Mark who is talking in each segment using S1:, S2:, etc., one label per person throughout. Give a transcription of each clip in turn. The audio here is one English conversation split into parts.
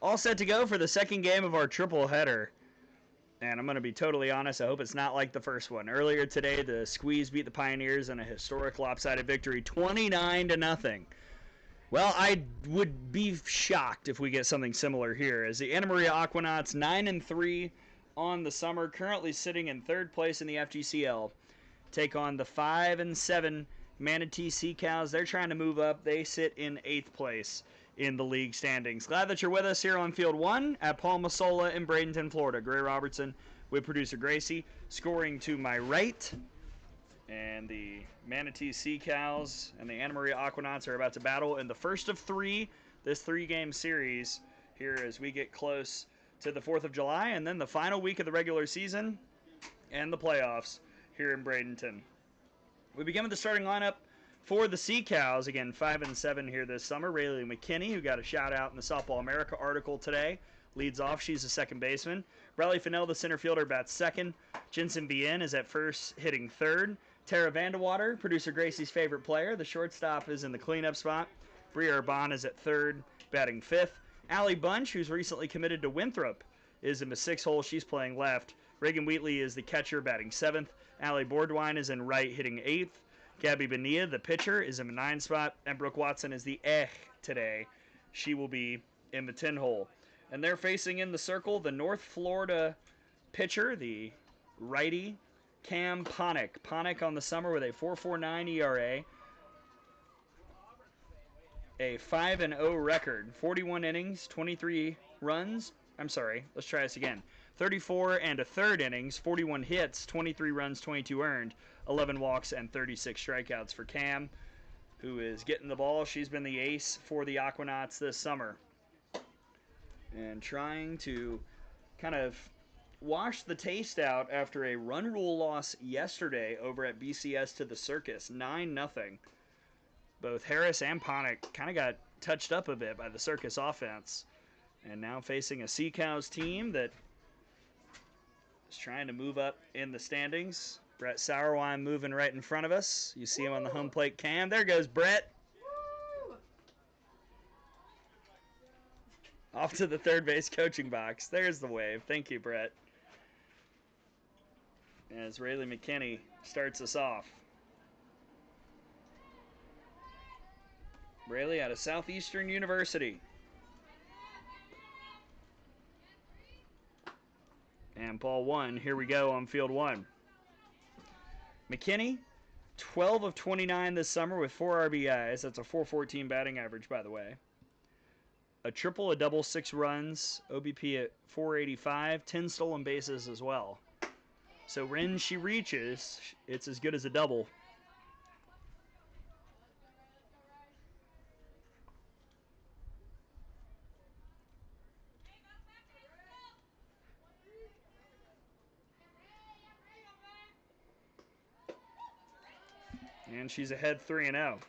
S1: All set to go for the second game of our triple header. And I'm going to be totally honest, I hope it's not like the first one. Earlier today, the Squeeze beat the Pioneers in a historic lopsided victory, 29-0. Well, I would be shocked if we get something similar here, as the Anna Maria Aquanauts 9-3 on the summer, currently sitting in third place in the FGCL, take on the 5-7 Manatee Sea Cows. They're trying to move up. They sit in 8th place in the league standings. Glad that you're with us here on Field 1 at Paul Masola in Bradenton, Florida. Gray Robertson with producer Gracie scoring to my right. And the Manatee Sea Cows and the Anna Maria Aquanauts are about to battle in the first of this three-game series here as we get close to the 4th of July and then the final week of the regular season and the playoffs here in Bradenton. We begin with the starting lineup for the Sea Cows. Again, 5-7 here this summer. Rayleigh McKinney, who got a shout-out in the Softball America article today, leads off. She's a second baseman. Bradley Fennell, the center fielder, bats second. Jensen Bien is at first, hitting third. Tara Vandewater, producer Gracie's favorite player. The shortstop is in the cleanup spot. Bria Urban is at third, batting fifth. Allie Bunch, who's recently committed to Winthrop, is in the sixth hole. She's playing left. Reagan Wheatley is the catcher, batting seventh. Allie Bordwine is in right, hitting eighth. Gabby Bonilla, the pitcher, is in the 9 spot. And Brooke Watson is the today. She will be in the 10 hole. And they're facing in the circle the North Florida pitcher, the righty, Cam Ponick. Ponick on the summer with a 4.49 ERA, a 5-0 record, 41 innings, 23 runs. I'm sorry, let's try this again. 34 and a third innings, 41 hits, 23 runs, 22 earned, 11 walks, and 36 strikeouts for Cam, who is getting the ball. She's been the ace for the Aquanauts this summer. And trying to kind of wash the taste out after a run rule loss yesterday over at BCS to the Circus, 9-0. Both Harris and Ponick kind of got touched up a bit by the Circus offense. And now facing a Sea Cows team that is trying to move up in the standings. Brett Sauerwein moving right in front of us. You see him on the home plate cam. There goes Brett. Off to the third base coaching box. There's the wave. Thank you, Brett. As Rayleigh McKinney starts us off. Rayleigh out of Southeastern University. And ball one, here we go on field one. McKinney, 12 of 29 this summer with 4 RBIs. That's a 4.14 batting average, by the way. A triple, a double, 6 runs, OBP at 485, 10 stolen bases as well. So when she reaches, it's as good as a double. And she's ahead 3-0.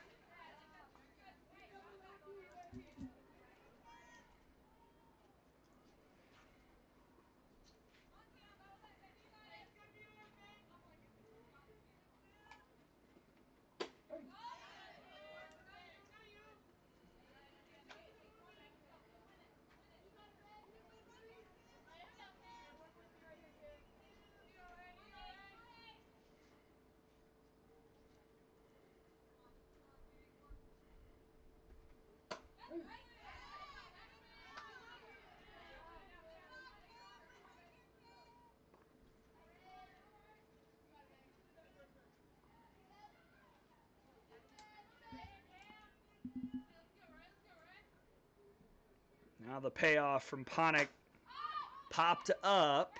S1: Now the payoff from Ponick popped up.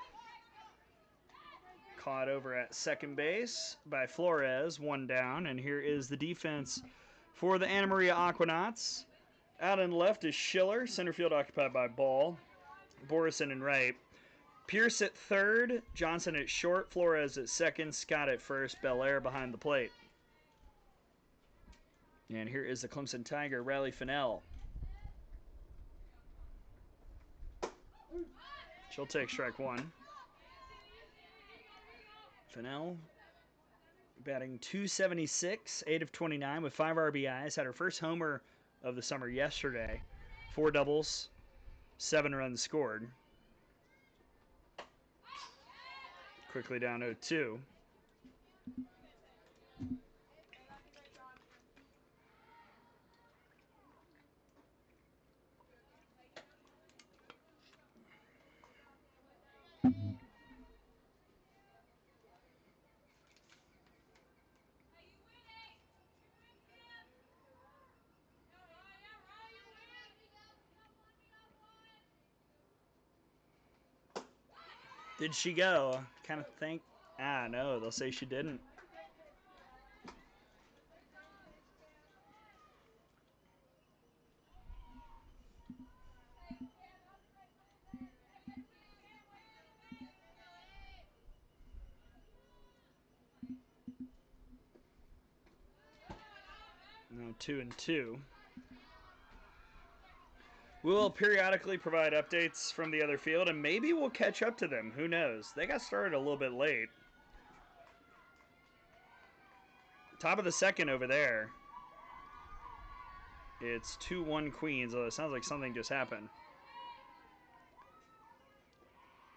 S1: Caught over at second base by Flores, 1 down. And here is the defense for the Anna Maria Aquanauts. Out in left is Schiller, center field occupied by Ball. Borison in right. Pierce at third, Johnson at short, Flores at second, Scott at first, Belair behind the plate. And here is the Clemson Tiger, Raleigh Fennell. She'll take strike one. Fennell batting .276, 8 of 29 with 5 RBIs. Had her first homer of the summer yesterday. 4 doubles, 7 runs scored. Quickly down 0-2. Did she go? Kind of think. No, they'll say she didn't. No, 2-2. We'll periodically provide updates from the other field, and maybe we'll catch up to them. Who knows? They got started a little bit late. Top of the second over there. It's 2-1 Queens, although it sounds like something just happened.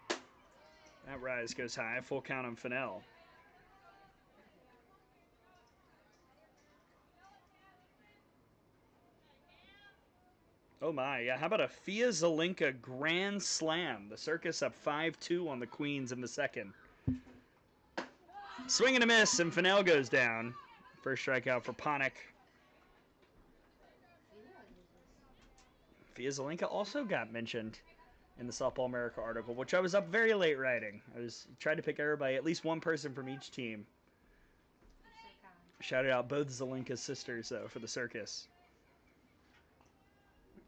S1: That rise goes high. Full count on Fennell. Oh my, yeah. How about a Fia Zelinka grand slam? The Circus up 5-2 on the Queens in the second. Swing and a miss, and Fennell goes down. First strikeout for Panik. Fia Zelinka also got mentioned in the Softball America article, which I was up very late writing. I was trying to pick everybody, at least one person from each team. Shouted out both Zelinka's sisters, though, for the Circus.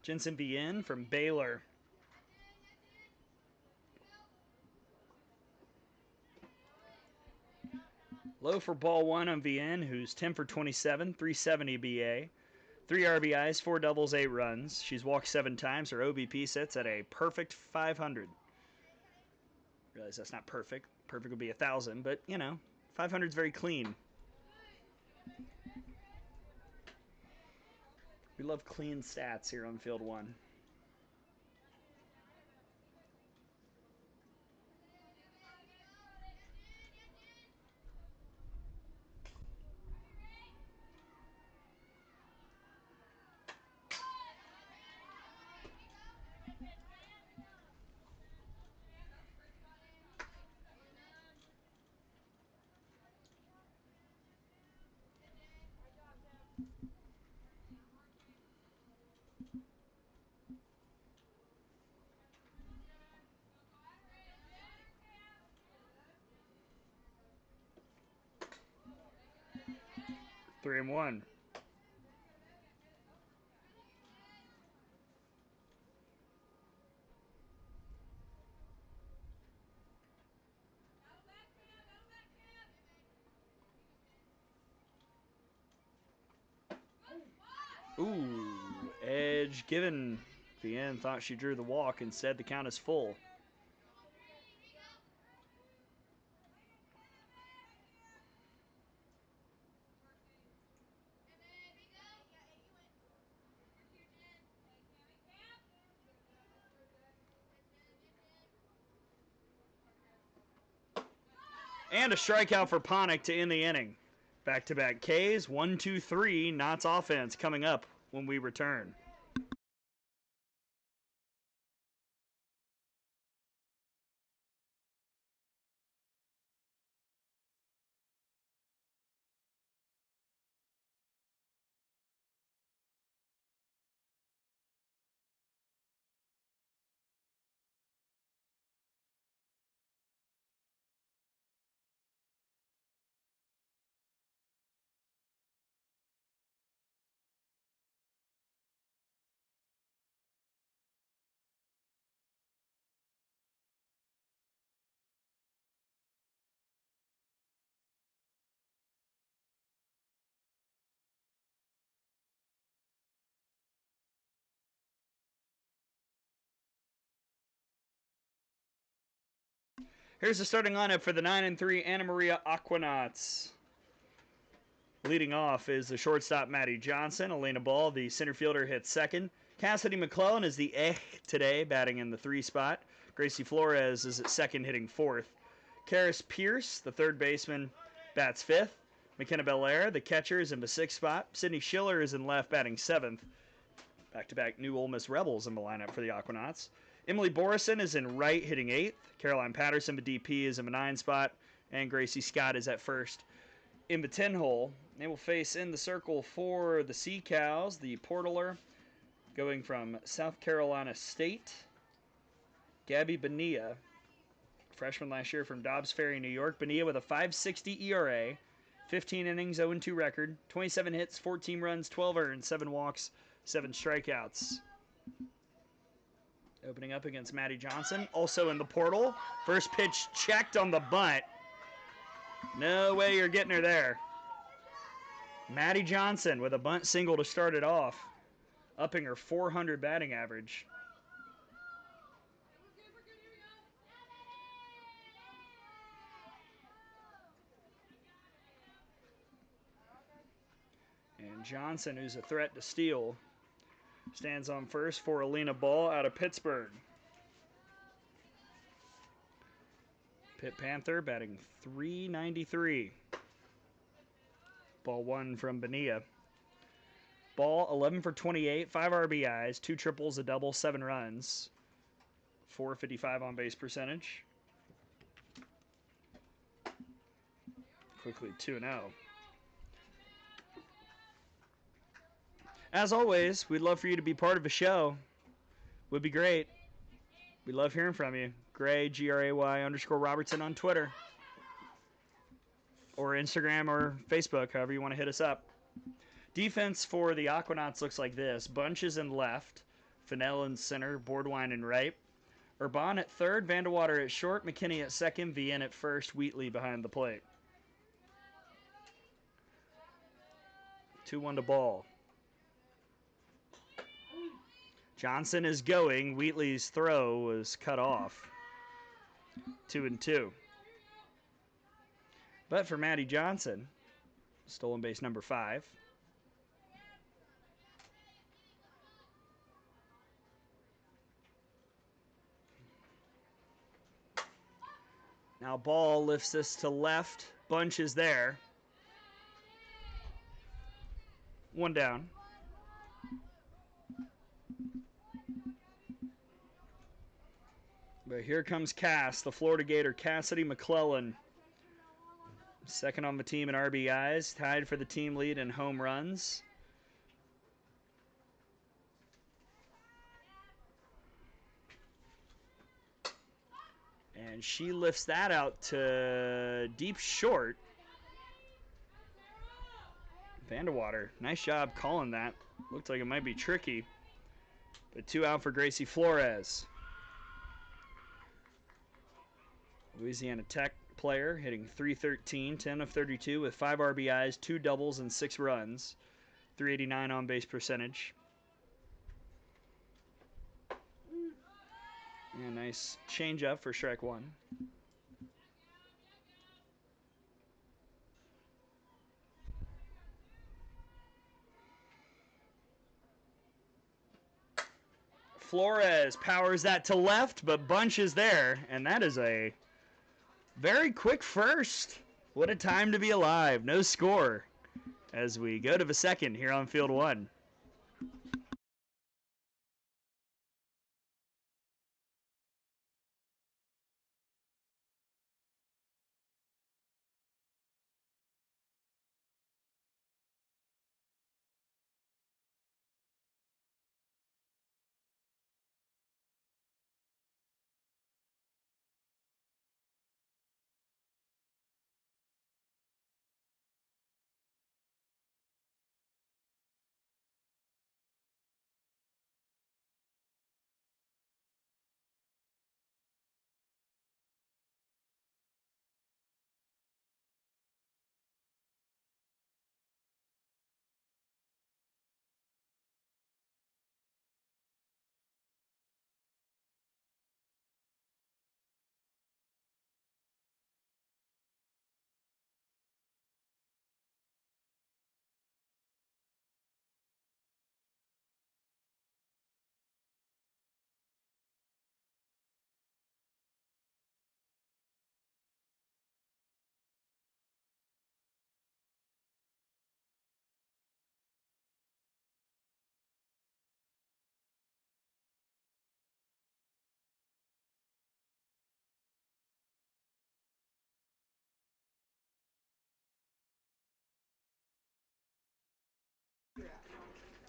S1: Jensen Bien from Baylor. Low for ball one on Bien, who's 10 for 27, 370 BA. 3 RBIs, 4 doubles, 8 runs. She's walked 7 times. Her OBP sits at a perfect 500. Realize that's not perfect. Perfect would be 1,000, but, you know, 500 is very clean. We love clean stats here on Field 1. Three and one. Ooh, edge given. Bien thought she drew the walk. Instead, the count is full. And a strikeout for Panik to end the inning. Back-to-back Ks, 1, 2, 3. Knott's offense coming up when we return. Here's the starting lineup for the 9-3 Anna Maria Aquanauts. Leading off is the shortstop Maddie Johnson. Elena Ball, the center fielder, hits second. Cassidy McClellan is the today, batting in the 3 spot. Gracie Flores is at second, hitting 4th. Karis Pierce, the third baseman, bats 5th. McKenna Belair, the catcher, is in the 6th spot. Sydney Schiller is in left, batting 7th. Back-to-back New Ole Miss Rebels in the lineup for the Aquanauts. Emily Borison is in right, hitting 8th. Caroline Patterson, the DP, is in the 9 spot. And Gracie Scott is at first in the 10 hole. They will face in the circle for the Sea Cows, the Portaler, going from South Carolina State. Gabby Bonilla, freshman last year from Dobbs Ferry, New York. Bonilla with a 5.60 ERA, 15 innings, 0-2 record, 27 hits, 14 runs, 12 earned, 7 walks, 7 strikeouts. Opening up against Maddie Johnson, also in the portal. First pitch checked on the bunt. No way you're getting her there. Maddie Johnson with a bunt single to start it off, upping her .400 batting average. And Johnson, who's a threat to steal, stands on first for Alina Ball out of Pittsburgh. Pitt Panther batting .393. Ball 1 from Bonilla. Ball 11 for 28, 5 RBIs, 2 triples, a double, 7 runs, .455 on base percentage. Quickly 2-0. As always, we'd love for you to be part of the show. Would be great. We love hearing from you. Gray, Gray_Robertson on Twitter. Or Instagram or Facebook, however you want to hit us up. Defense for the Aquanauts looks like this. Bunch is in left. Fennell in center. Boardwine in right. Urban at third. Vandewater at short. McKinney at second. Vien at first. Wheatley behind the plate. 2-1 to Ball. Johnson is going. Wheatley's throw was cut off. 2-2. But for Maddie Johnson, stolen base number 5. Now Ball lifts this to left. Bunch is there. 1 down. But here comes Cass, the Florida Gator, Cassidy McClellan. Second on the team in RBIs, tied for the team lead in home runs. And she lifts that out to deep short. Vandewater, nice job calling that. Looked like it might be tricky. But 2 out for Gracie Flores. Louisiana Tech player hitting .313, 10 of 32 with 5 RBIs, 2 doubles, and 6 runs. .389 on base percentage. And nice changeup for strike 1. Flores powers that to left, but Bunch is there, and that is a very quick first. What a time to be alive. No score as we go to the second here on field 1.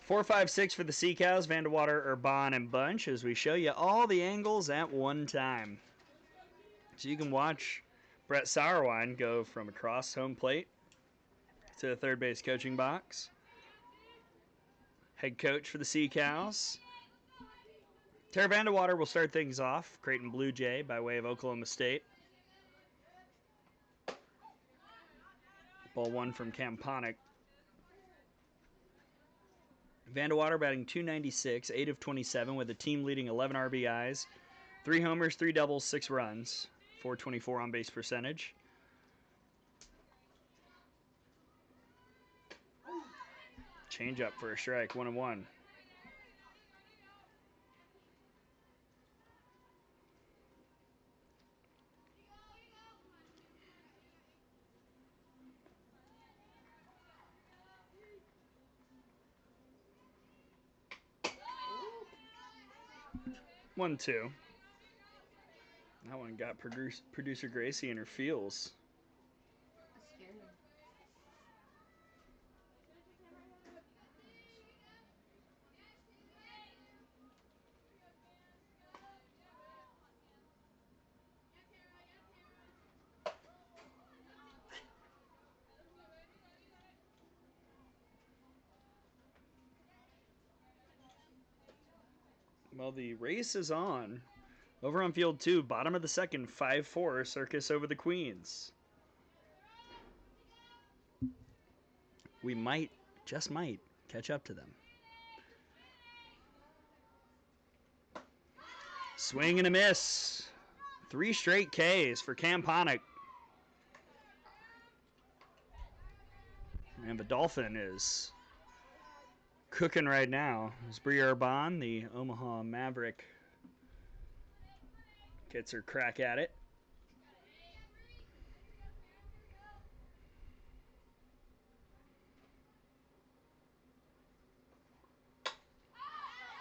S1: 4, 5, 6 for the Sea Cows, Vandewater, Urban, and Bunch as we show you all the angles at one time. So you can watch Brett Sauerwein go from across home plate to the third base coaching box. Head coach for the Sea Cows. Tara Vandewater will start things off. Creighton Blue Jay by way of Oklahoma State. Ball one from Camponic. Vandewater batting .296, 8 of 27 with a team leading 11 RBIs, 3 homers, 3 doubles, 6 runs, .424 on base percentage. Change up for a strike, 1-1. One, two. That one got producer Gracie in her feels. Well, the race is on. Over on field 2, bottom of the second, 5-4, Circus over the Queens. We might, just might, catch up to them. Swing and a miss. 3 straight Ks for Camponic. And the Dolphin is cooking right now. As Bria Urban, the Omaha Maverick, gets her crack at it.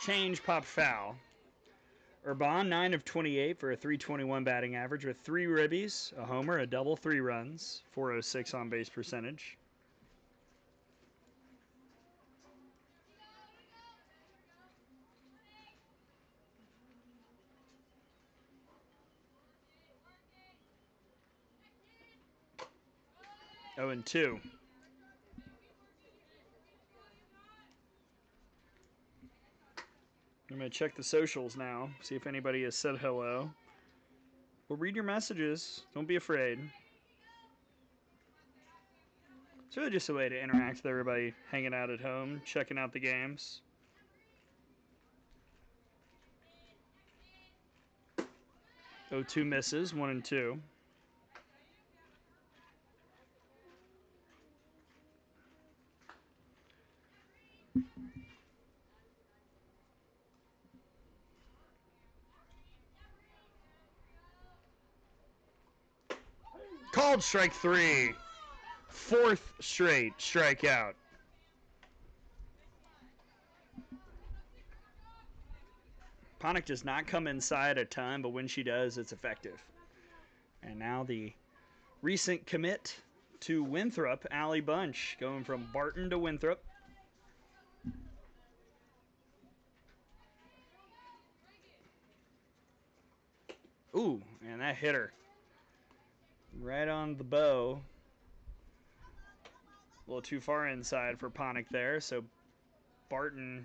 S1: Change, pop foul. Urban, 9 of 28 for a .321 batting average with 3 ribbies, a homer, a double, 3 runs, .406 on base percentage. Oh, and 2. I'm going to check the socials now, see if anybody has said hello. We'll read your messages. Don't be afraid. It's really just a way to interact with everybody hanging out at home, checking out the games. Oh, 2 misses, 1 and 2. Called strike 3. 4th straight strikeout. Ponick does not come inside a ton, but when she does, it's effective. And now the recent commit to Winthrop, Allie Bunch, going from Barton to Winthrop. Ooh, and that hit her right on the bow. A little too far inside for Ponick there, so Barton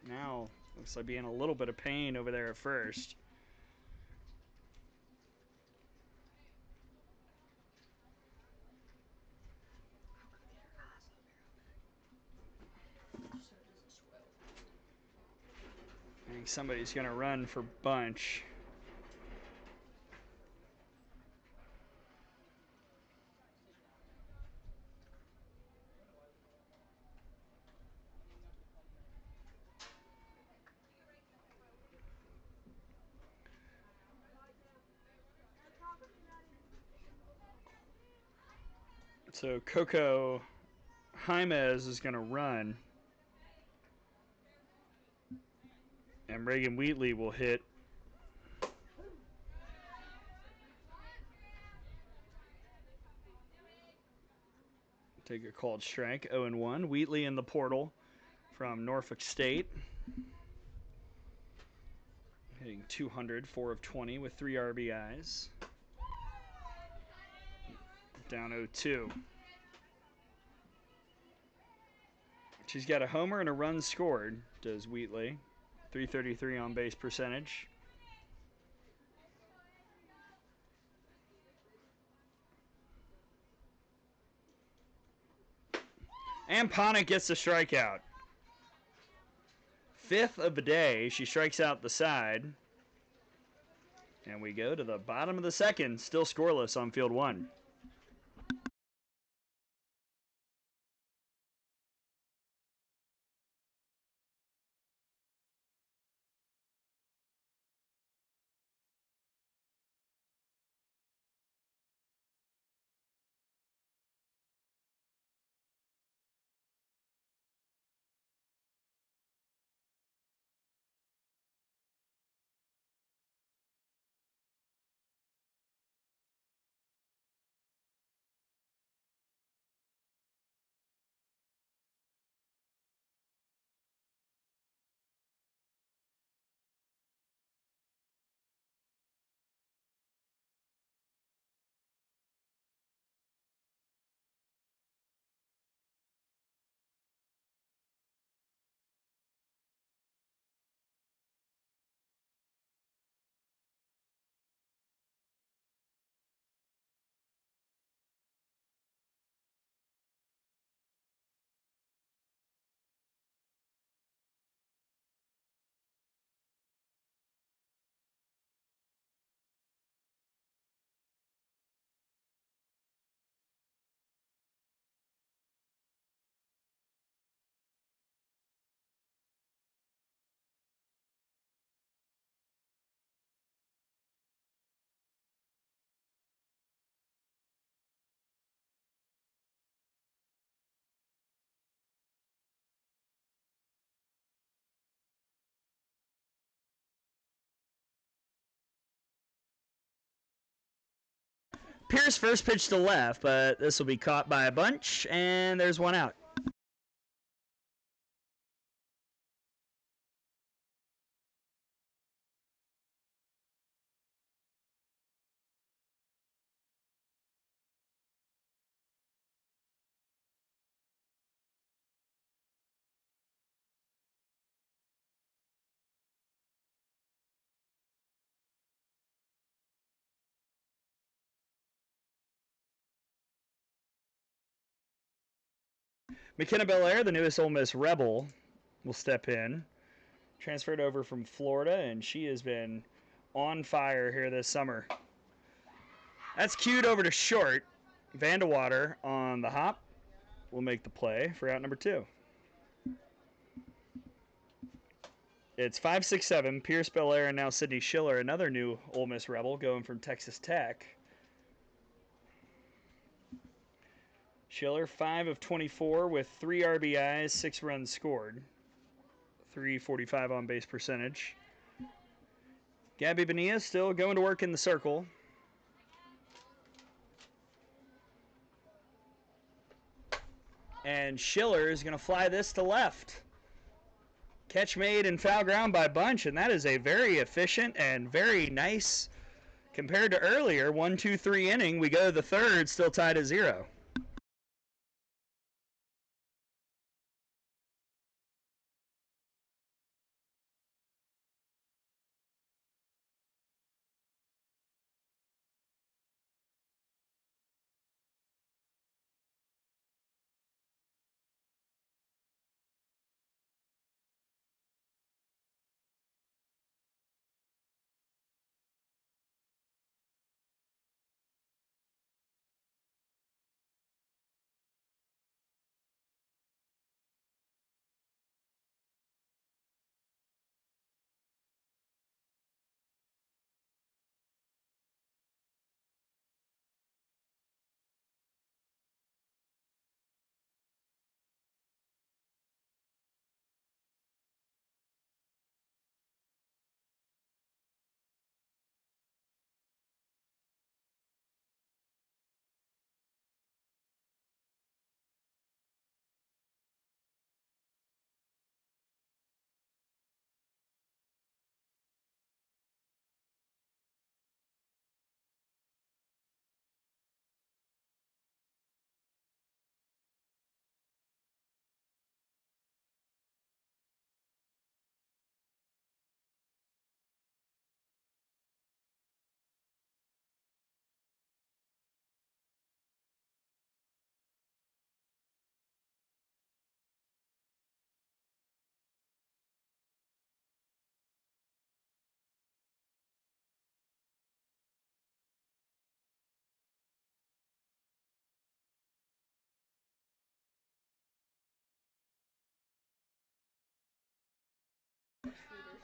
S1: now looks like being a little bit of pain over there at first. I think somebody's going to run for Bunch. So Coco Jaimez is going to run. And Reagan Wheatley will hit. Take a called strike, 0-1. Wheatley in the portal from Norfolk State. Hitting 200, 4 of 20 with 3 RBIs. Down 0-2. She's got a homer and a run scored, does Wheatley. 333 on base percentage. And Ponick gets the strikeout. 5th of the day. She strikes out the side. And we go to the bottom of the second, still scoreless on field 1. Pierce first pitch to left, but this will be caught by a bunch, and there's one out. McKenna Belair, the newest Ole Miss Rebel, will step in. Transferred over from Florida, and she has been on fire here this summer. That's cued over to short. Vandewater on the hop will make the play for out number 2. It's 5-6-7. Pierce Belair and now Sydney Schiller, another new Ole Miss Rebel going from Texas Tech. Schiller, 5 of 24 with 3 RBIs, 6 runs scored. 345 on base percentage. Gabby Bonilla still going to work in the circle. And Schiller is going to fly this to left. Catch made and foul ground by Bunch, and that is a very efficient and very nice, compared to earlier, 1-2-3 inning. We go to the third, still tied at 0.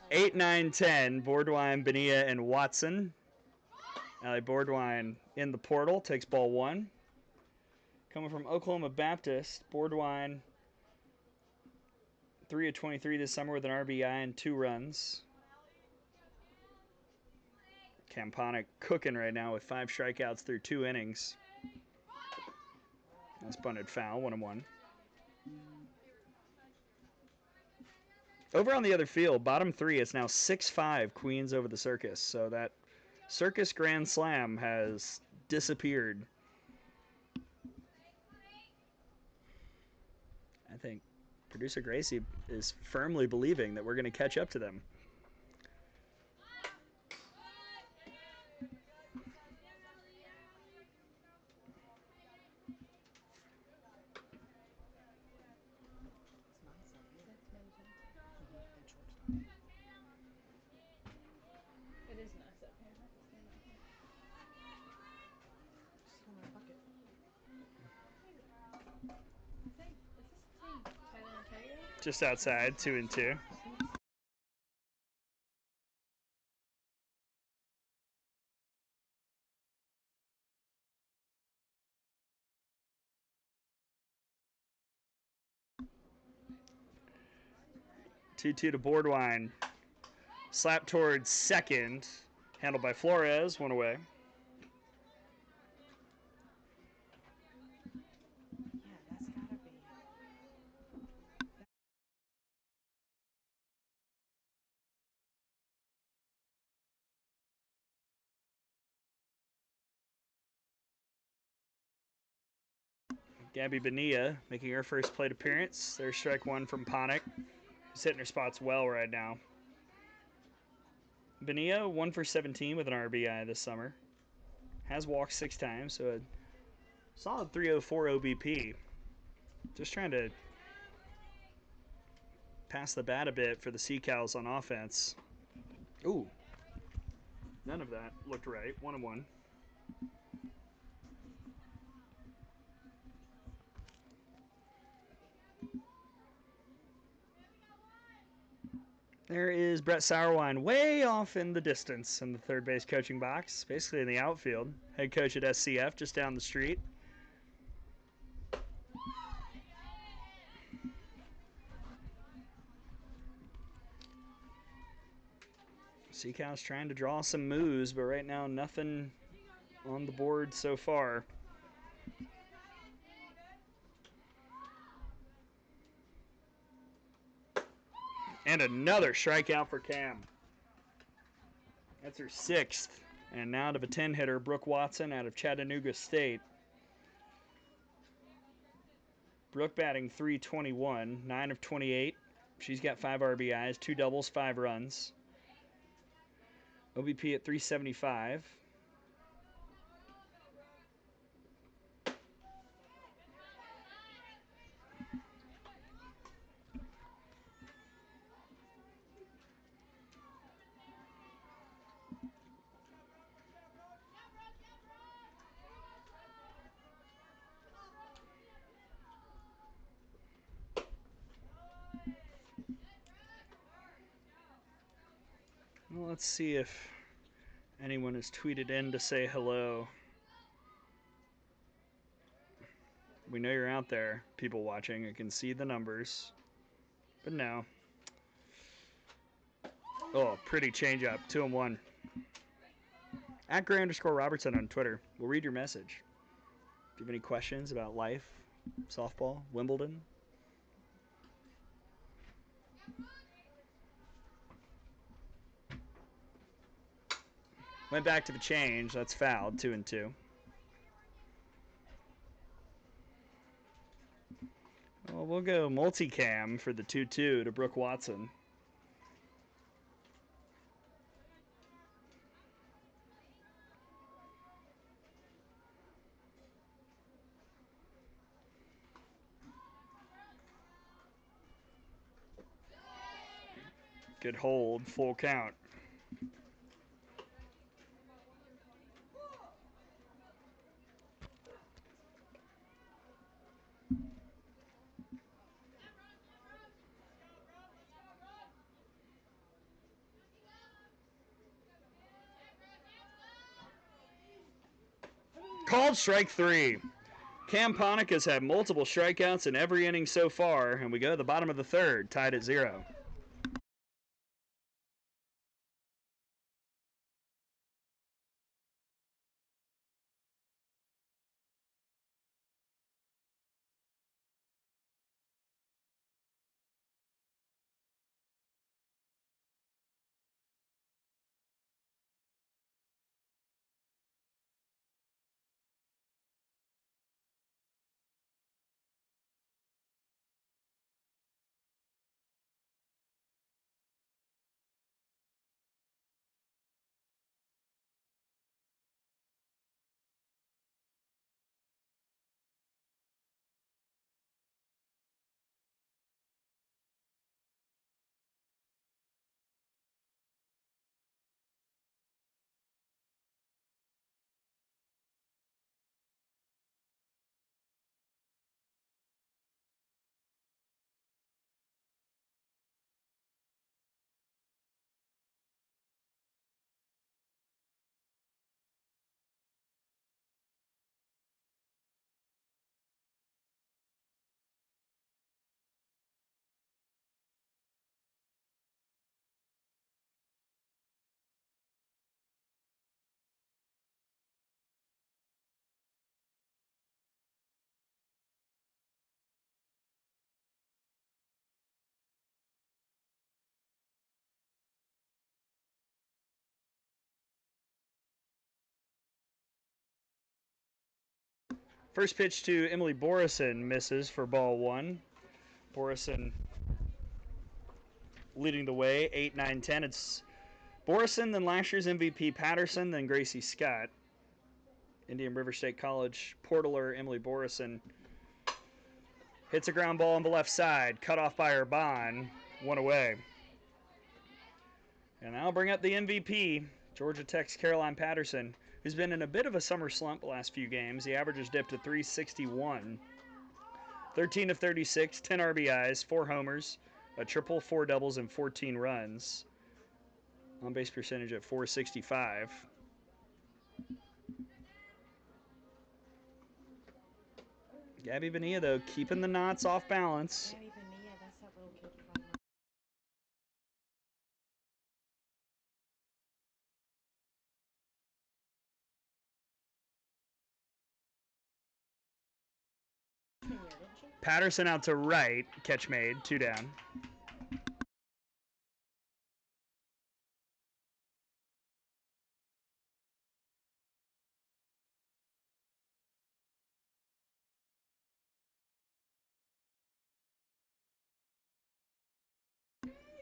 S1: 8, 9, 10. Boardwine, Bonilla, and Watson. Allie Boardwine in the portal, takes ball 1. Coming from Oklahoma Baptist, Boardwine, 3 of 23 this summer with an RBI and 2 runs. Camponic cooking right now with 5 strikeouts through 2 innings. That's bunted foul, 1-1. Over on the other field, bottom 3, it's now 6-5 Queens over the Circus. So that Circus Grand Slam has disappeared. I think producer Gracie is firmly believing that we're going to catch up to them. Just outside, 2-2. Two to Boardwine. Slap towards second. Handled by Flores, 1 away. Gabby Bonilla making her first plate appearance. There's strike 1 from Ponick, who's hitting her spots well right now. Bonilla, 1 for 17 with an RBI this summer. Has walked 6 times, so a solid 304 OBP. Just trying to pass the bat a bit for the Sea Cows on offense. Ooh. None of that looked right. 1-1. There is Brett Sauerwein way off in the distance in the third base coaching box, basically in the outfield. Head coach at SCF, just down the street. Sea Cows trying to draw some moves, but right now nothing on the board so far. And another strikeout for Cam. That's her 6th. And now to the 10 hitter, Brooke Watson out of Chattanooga State. Brooke batting .321, 9 of 28. She's got 5 RBIs, 2 doubles, 5 runs. OBP at .375. Well, let's see if anyone has tweeted in to say hello. We know you're out there, people watching. I can see the numbers. But no. Oh, pretty changeup. 2-1. At Gray_Robertson on Twitter. We'll read your message. Do you have any questions about life, softball, Wimbledon? Went back to the change. That's fouled. 2-2. Well, we'll go multicam for the 2-2 to Brooke Watson. Good hold, full count. called, strike 3. Cam Ponick has had multiple strikeouts in every inning so far, and we go to the bottom of the third, tied at 0. First pitch to Emily Borison misses for ball 1. Borison leading the way, 8, 9, 10. It's Borison, then last year's MVP Patterson, then Gracie Scott. Indian River State College portaler Emily Borison hits a ground ball on the left side, cut off by Urban, 1 away. And I'll bring up the MVP, Georgia Tech's Caroline Patterson, who's been in a bit of a summer slump the last few games. The average has dipped to 361. 13 of 36, 10 RBIs, 4 homers, a triple, 4 doubles, and 14 runs. On-base percentage at .465. Gabby Bonilla, though, keeping the knots off balance.
S2: Gabby Bonilla, that's that little kid from...
S1: Patterson out to right, catch made, 2 down.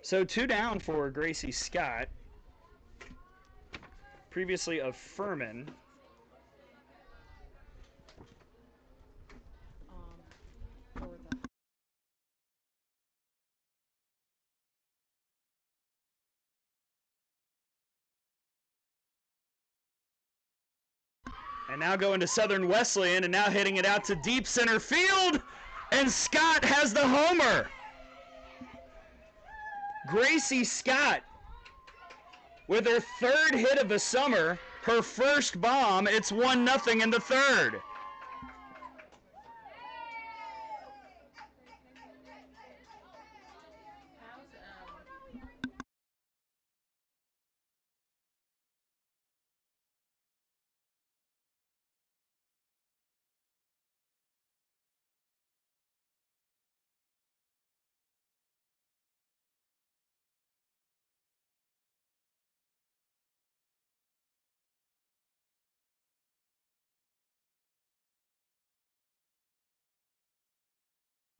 S1: So 2 down for Gracie Scott, previously of Furman.
S2: For the...
S1: And now going to Southern Wesleyan, and now hitting it out to deep center field, and Scott has the homer. Gracie Scott with her 3rd hit of the summer, her first bomb. It's 1-0 in the 3rd.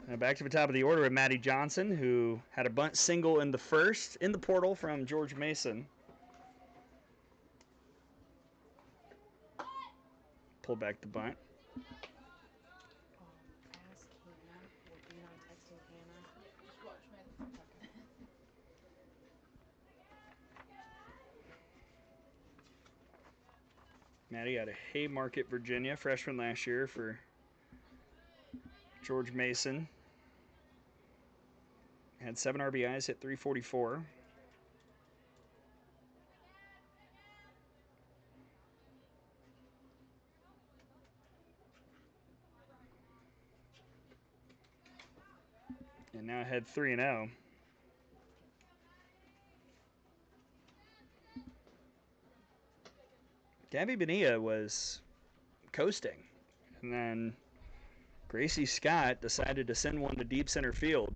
S1: And back to the top of the order with Maddie Johnson, who had a bunt single in the 1st in the portal from George Mason. Pull back the bunt.
S2: Ask Hannah. We're not texting Hannah. Just watch me.
S1: Maddie out of Haymarket, Virginia, freshman last year for George Mason. Had 7 RBIs, hit .344. And now ahead 3-0. Gabby Bonilla was coasting. And then Gracie Scott decided to send one to deep center field.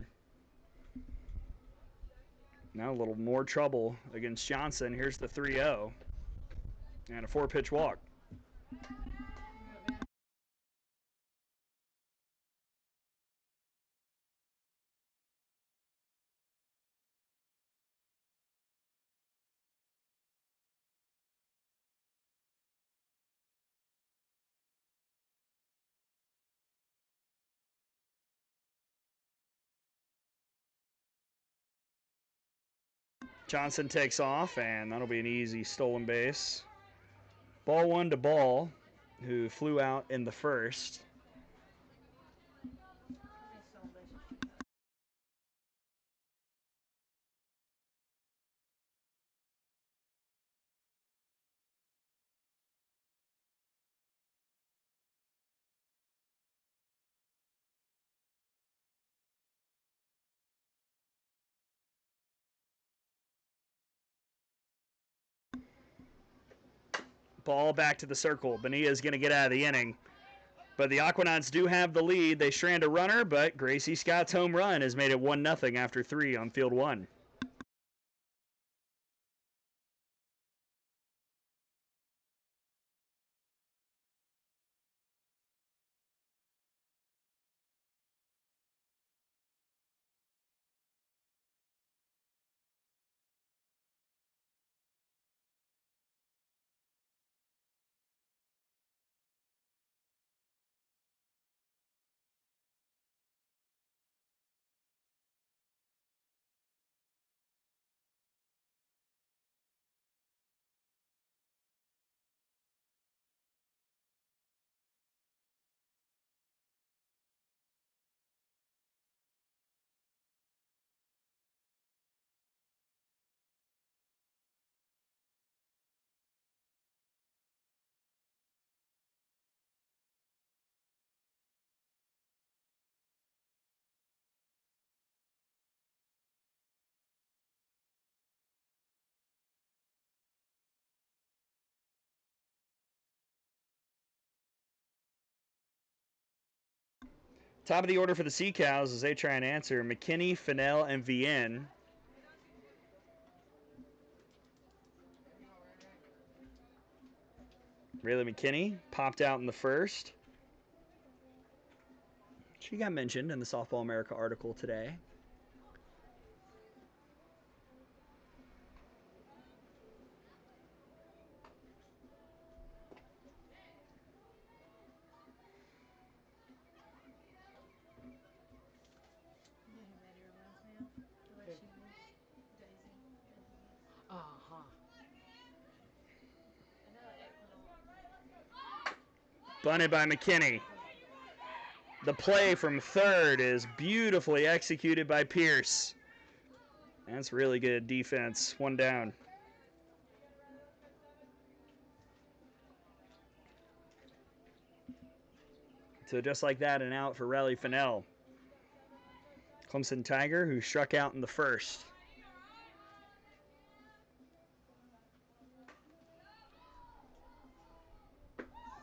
S1: Now a little more trouble against Johnson. Here's the 3-0. And a 4-pitch walk. Johnson takes off, and that'll be an easy stolen base. Ball 1 to Ball, who flew out in the first. Ball back to the circle. Bonilla's going to get out of the inning. But the Aquanauts do have the lead. They strand a runner, but Gracie Scott's home run has made it 1-0 after 3 on field 1. Top of the order for the Sea Cows as they try and answer. McKinney, Fennell, and Vienne. Rayleigh McKinney popped out in the first. She got mentioned in the Softball America article today. Bunted by McKinney. The play from third is beautifully executed by Pierce. That's really good defense. 1 down. So just like that, an out for Riley Fennell. Clemson Tiger, who struck out in the first.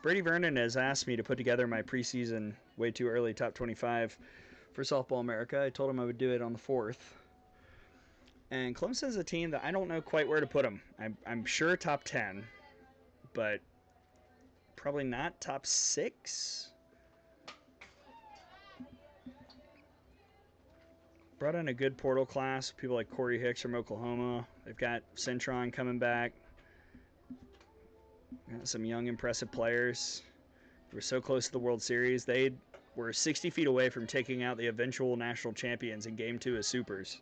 S1: Brady Vernon has asked me to put together my preseason way too early top 25 for Softball America. I told him I would do it on the 4th. And Clemson's a team that I don't know quite where to put them. I'm sure top 10, but probably not top 6. Brought in a good portal class. People like Corey Hicks from Oklahoma. They've got Centron coming back. Got some young, impressive players. They were so close to the World Series. They were 60 feet away from taking out the eventual national champions in Game 2 as Supers.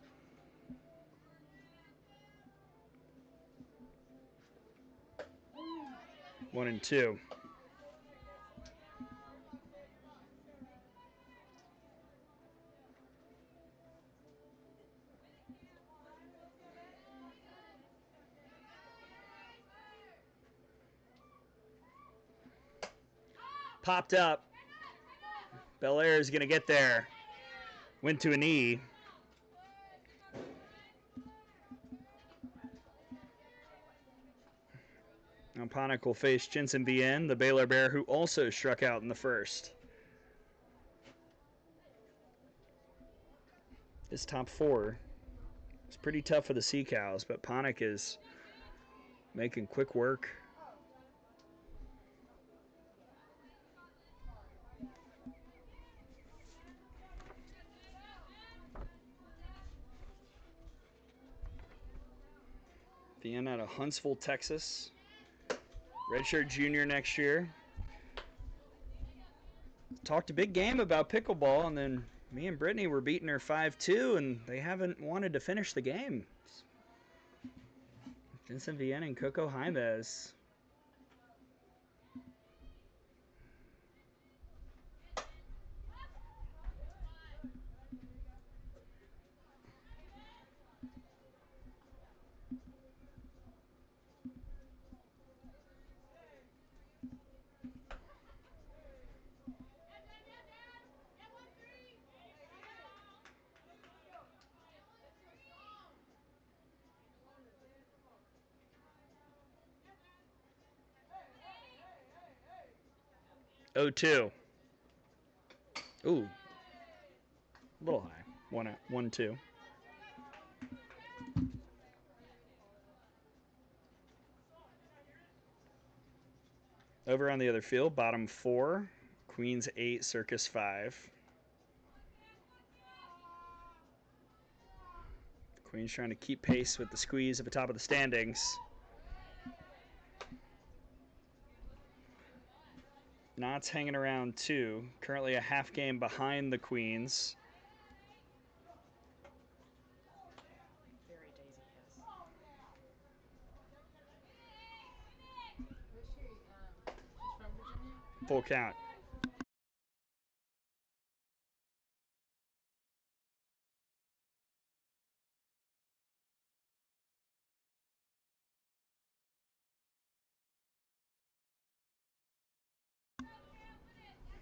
S1: One and two. Popped up. Belair is going to get there. Went to a knee. Now Ponick will face Jensen Bien, the Baylor Bear, who also struck out in the first. His top four. It's pretty tough for the Sea Cows, but Ponick is making quick work. Bien out of Huntsville, Texas. Redshirt junior next year. Talked a big game about pickleball, and then me and Brittany were beating her 5-2, and they haven't wanted to finish the game. Jensen Bien and Coco Jaimes. Oh, 2. Ooh, a little high. 1-2. Over on the other field, bottom 4, Queens 8, Circus 5. Queens trying to keep pace with the squeeze at the top of the standings. Knott's hanging around 2, currently a half game behind the Queens.
S2: Very daisy, yes. Where's she? She's from Virginia?
S1: Full count.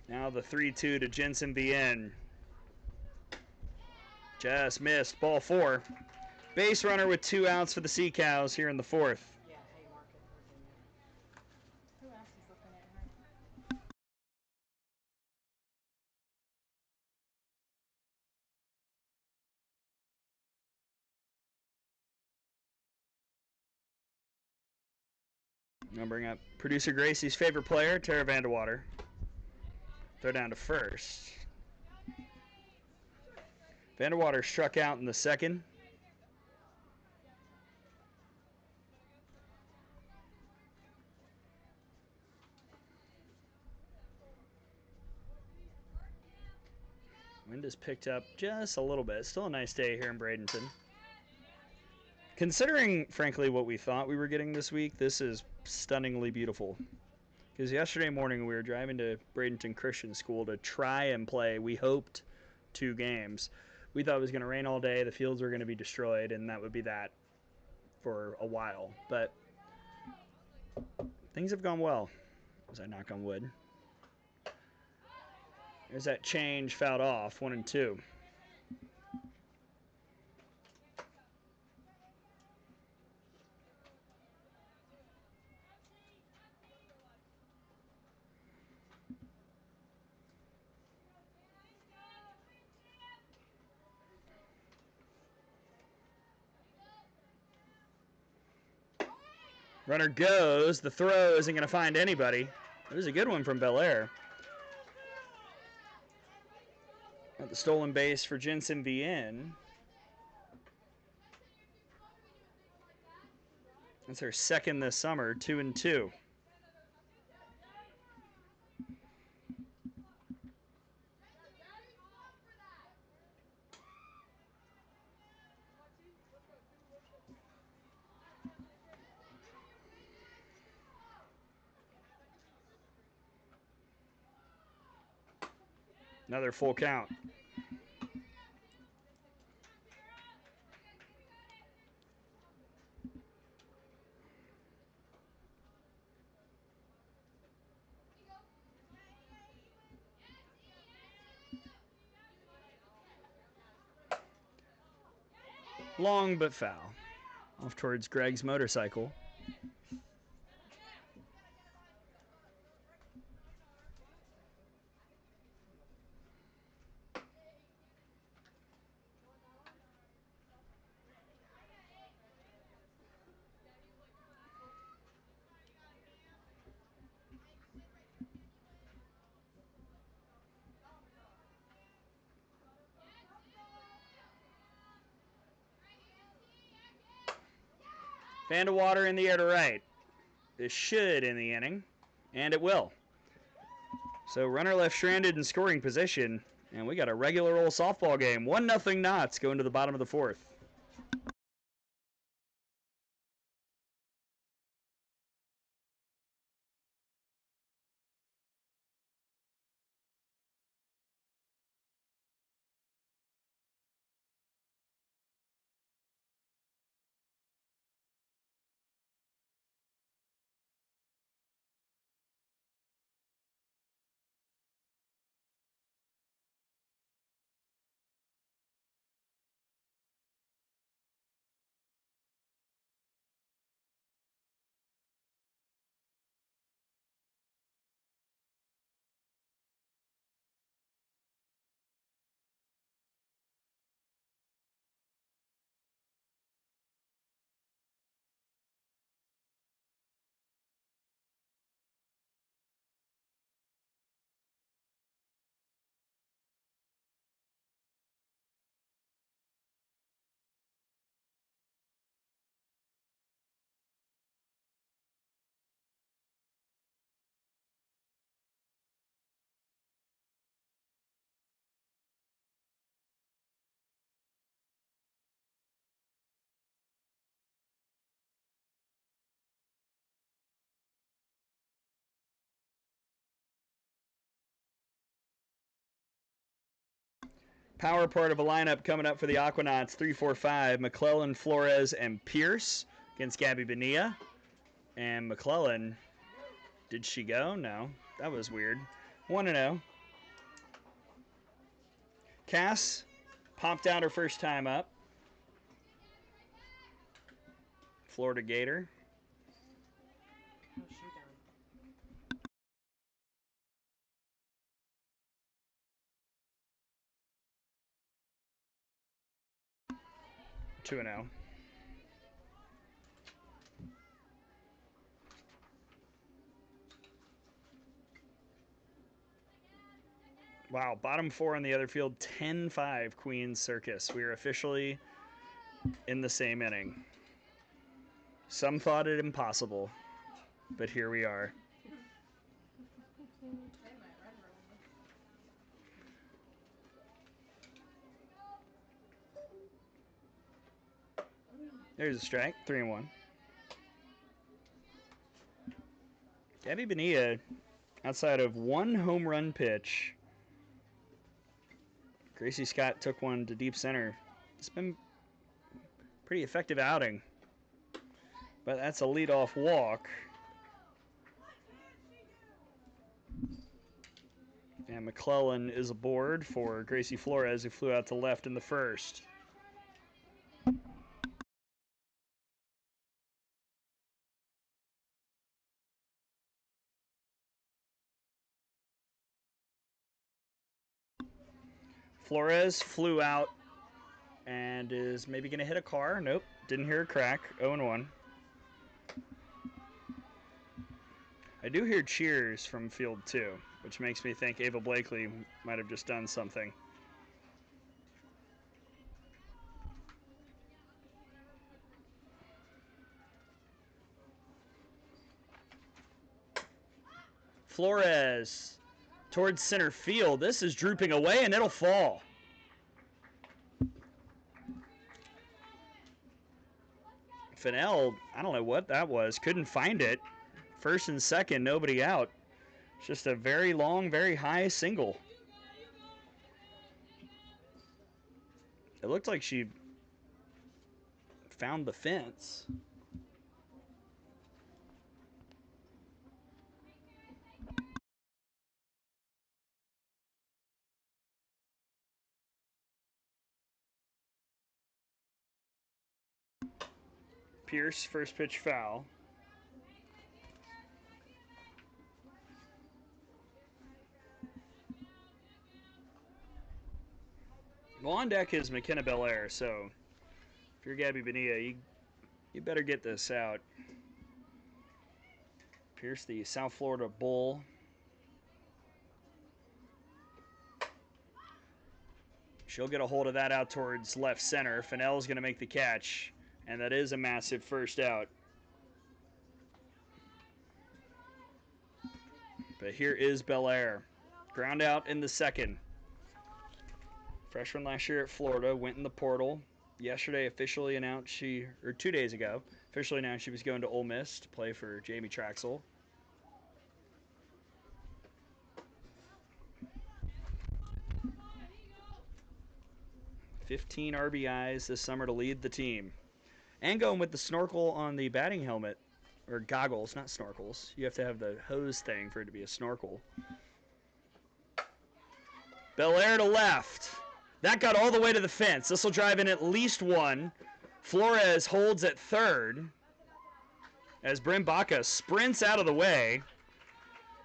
S1: Now the 3-2 to Jensen Bien. Just missed. Ball 4. Base runner with 2 outs for the Sea Cows here in the 4th.
S2: Yeah, Haymarket, Virginia. Who else is looking at her?
S1: I'll bring up producer Gracie's favorite player, Tara Vandewater. Throw down to first. Vandewater struck out in the second. Wind has picked up just a little bit. Still a nice day here in Bradenton. Considering, frankly, what we thought we were getting this week, this is stunningly beautiful. Because yesterday morning we were driving to Bradenton Christian School to try and play, we hoped, 2 games. We thought it was going to rain all day, the fields were going to be destroyed, and that would be that for a while. But things have gone well, as I knock on wood. There's that change fouled off, 1-2. Runner goes. The throw isn't going to find anybody. It was a good one from Belair. At the stolen base for Jensen Bien. That's her second this summer, 2-2. Another full count. Long but foul. Off towards Greg's motorcycle. Fan to water in the air to right. This should end the inning, and it will. So runner left stranded in scoring position, and we got a regular old softball game. 1-0 Knots going to the bottom of the fourth. Power part of a lineup coming up for the Aquanauts. 3-4-5. McClellan, Flores, and Pierce against Gabby Bonilla. And McClellan, did she go? No. That was weird. 1-0. Cass popped out her first time up. Florida Gator.
S2: How's she done?
S1: 2-0. Wow, bottom four on the other field, 10-5 Queens Circus. We are officially in the same inning. Some thought it impossible, but here we are. There's a strike, 3-1. Gabby Bonilla, outside of one home run pitch, Gracie Scott took one to deep center. It's been a pretty effective outing, but that's a leadoff walk. And McClellan is aboard for Gracie Flores, who flew out to left in the first. Flores flew out and is maybe going to hit a car. Nope, didn't hear a crack. 0-1. I do hear cheers from field 2, which makes me think Ava Blakely might have just done something. Flores towards center field. This is drooping away, and it'll fall. Fennell, I don't know what that was. Couldn't find it. First and second, nobody out. It's just a very long, very high single. It looked like she found the fence. Pierce, first pitch foul. Well, on deck is McKenna Belair, so if you're Gabby Bonilla, you better get this out. Pierce, the South Florida Bull. She'll get a hold of that out towards left center. Fennell's going to make the catch, and that is a massive first out. But here is Belair. Ground out in the second. Freshman last year at Florida, went in the portal. Yesterday officially announced or 2 days ago, officially announced she was going to Ole Miss to play for Jamie Traxel. $15 RBIs this summer to lead the team. And going with the snorkel on the batting helmet, or goggles, not snorkels. You have to have the hose thing for it to be a snorkel. Belair to left. That got all the way to the fence. This will drive in at least one. Flores holds at third as Bryn Baca sprints out of the way.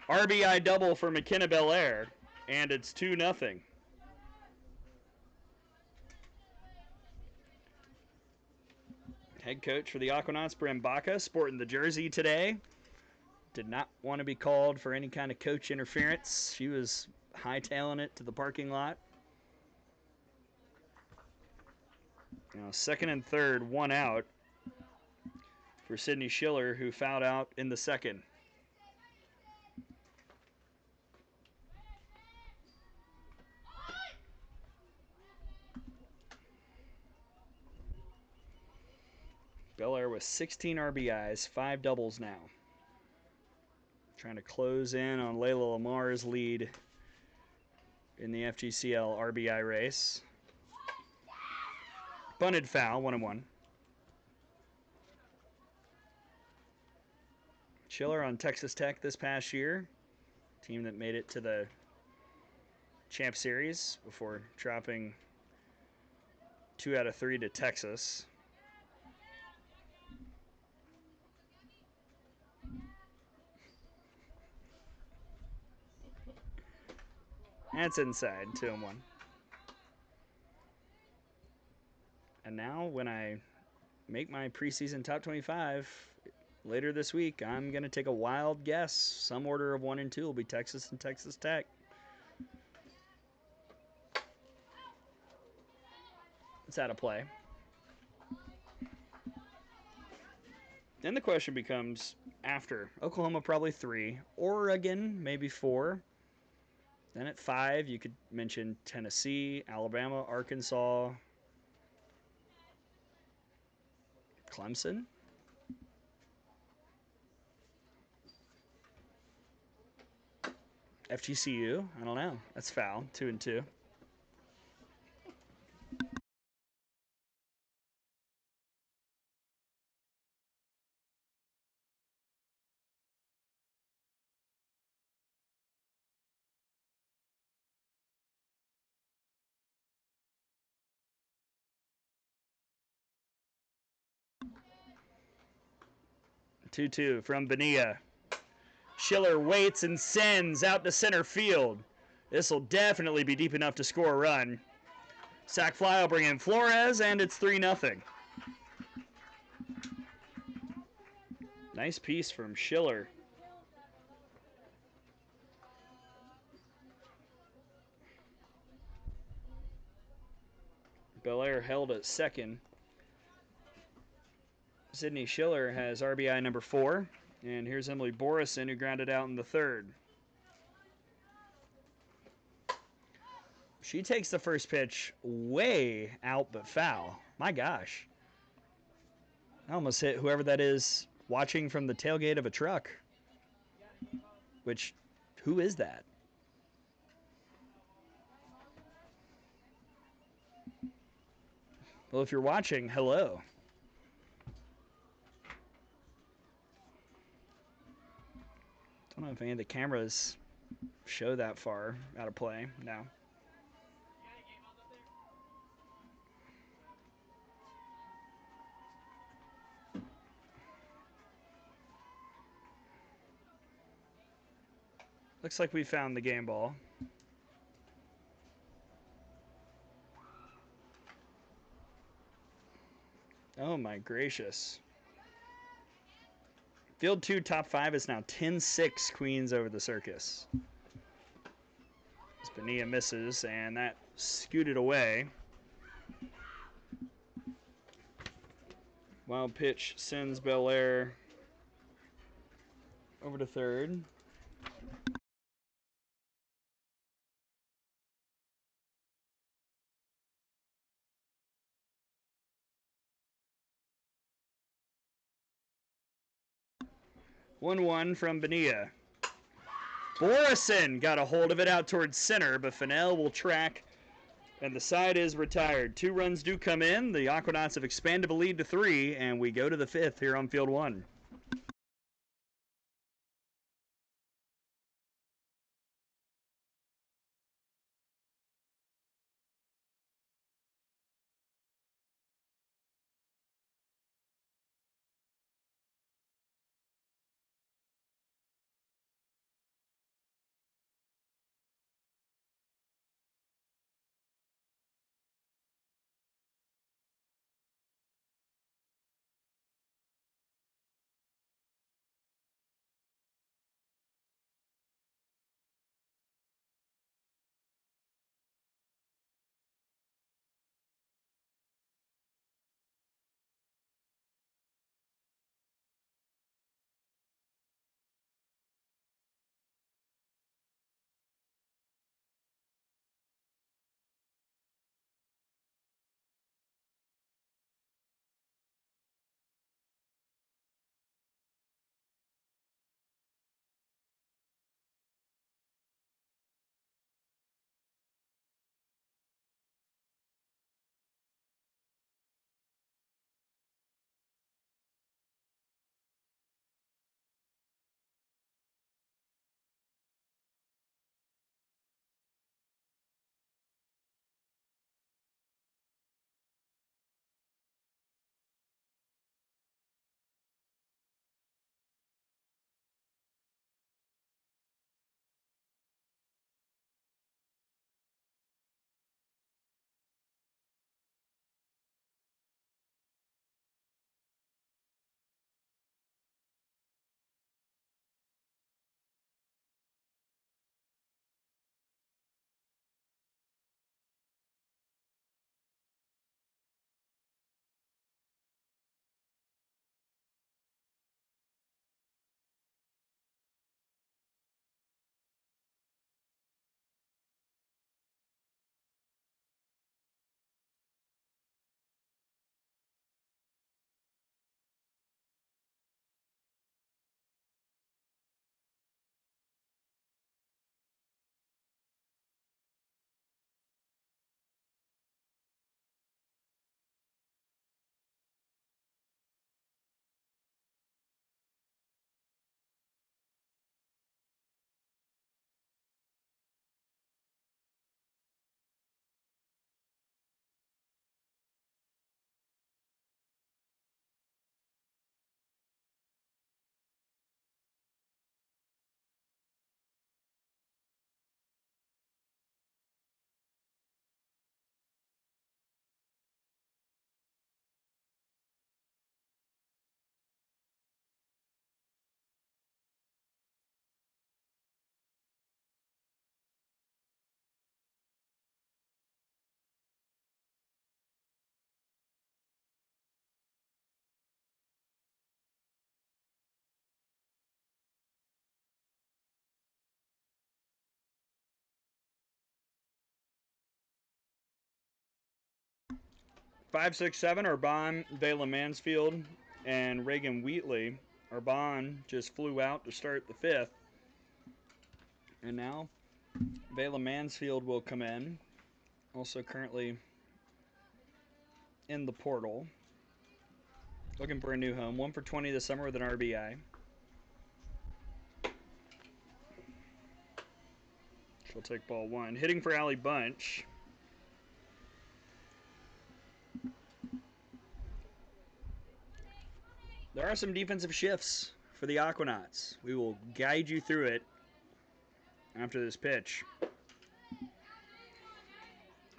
S1: RBI double for McKenna Belair, and it's 2-0. Head coach for the Aquanauts, Bryn Baca, sporting the jersey today. Did not want to be called for any kind of coach interference. She was hightailing it to the parking lot. Now, second and third, one out for Sydney Schiller, who fouled out in the second. Belair with 16 RBIs, 5 doubles now. Trying to close in on Layla Lamar's lead in the FGCL RBI race. Bunted foul, 1-1. Schiller on Texas Tech this past year. Team that made it to the Champ Series before dropping 2 out of 3 to Texas. That's inside, 2-1. And now when I make my preseason top 25 later this week, I'm going to take a wild guess. Some order of 1 and 2 will be Texas and Texas Tech. It's out of play. Then the question becomes, after Oklahoma, probably 3, Oregon, maybe 4. Then at 5, you could mention Tennessee, Alabama, Arkansas, Clemson. FGCU, I don't know. That's foul, 2 and 2. Two from Bonilla. Schiller waits and sends out to center field. This will definitely be deep enough to score a run. Sac fly will bring in Flores, and it's 3-0. Nice piece from Schiller. Belair held at second. Sydney Schiller has RBI number 4. And here's Emily Borison, who grounded out in the third. She takes the first pitch way out but foul. My gosh. I almost hit whoever that is watching from the tailgate of a truck. Which, who is that? Well, if you're watching, hello. I don't know if any of the cameras show that far out of play. No. Looks like we found the game ball. Oh my gracious. Field 2, top 5 is now 10-6 Queens over the Circus. Bonilla misses, and that scooted away. Wild pitch sends Belair over to third. One from Bonilla. Borison got a hold of it out towards center, but Fennell will track, and the side is retired. 2 runs do come in. The Aquanauts have expanded the lead to 3, and we go to the 5th here on field 1. Five, six, seven, Arbonne, Vela Mansfield, and Reagan Wheatley. Arbonne just flew out to start the 5th. And now Vela Mansfield will come in. Also currently in the portal. Looking for a new home. 1 for 20 this summer with an RBI. She'll take ball 1. Hitting for Allie Bunch. There are some defensive shifts for the Aquanauts. We will guide you through it after this pitch.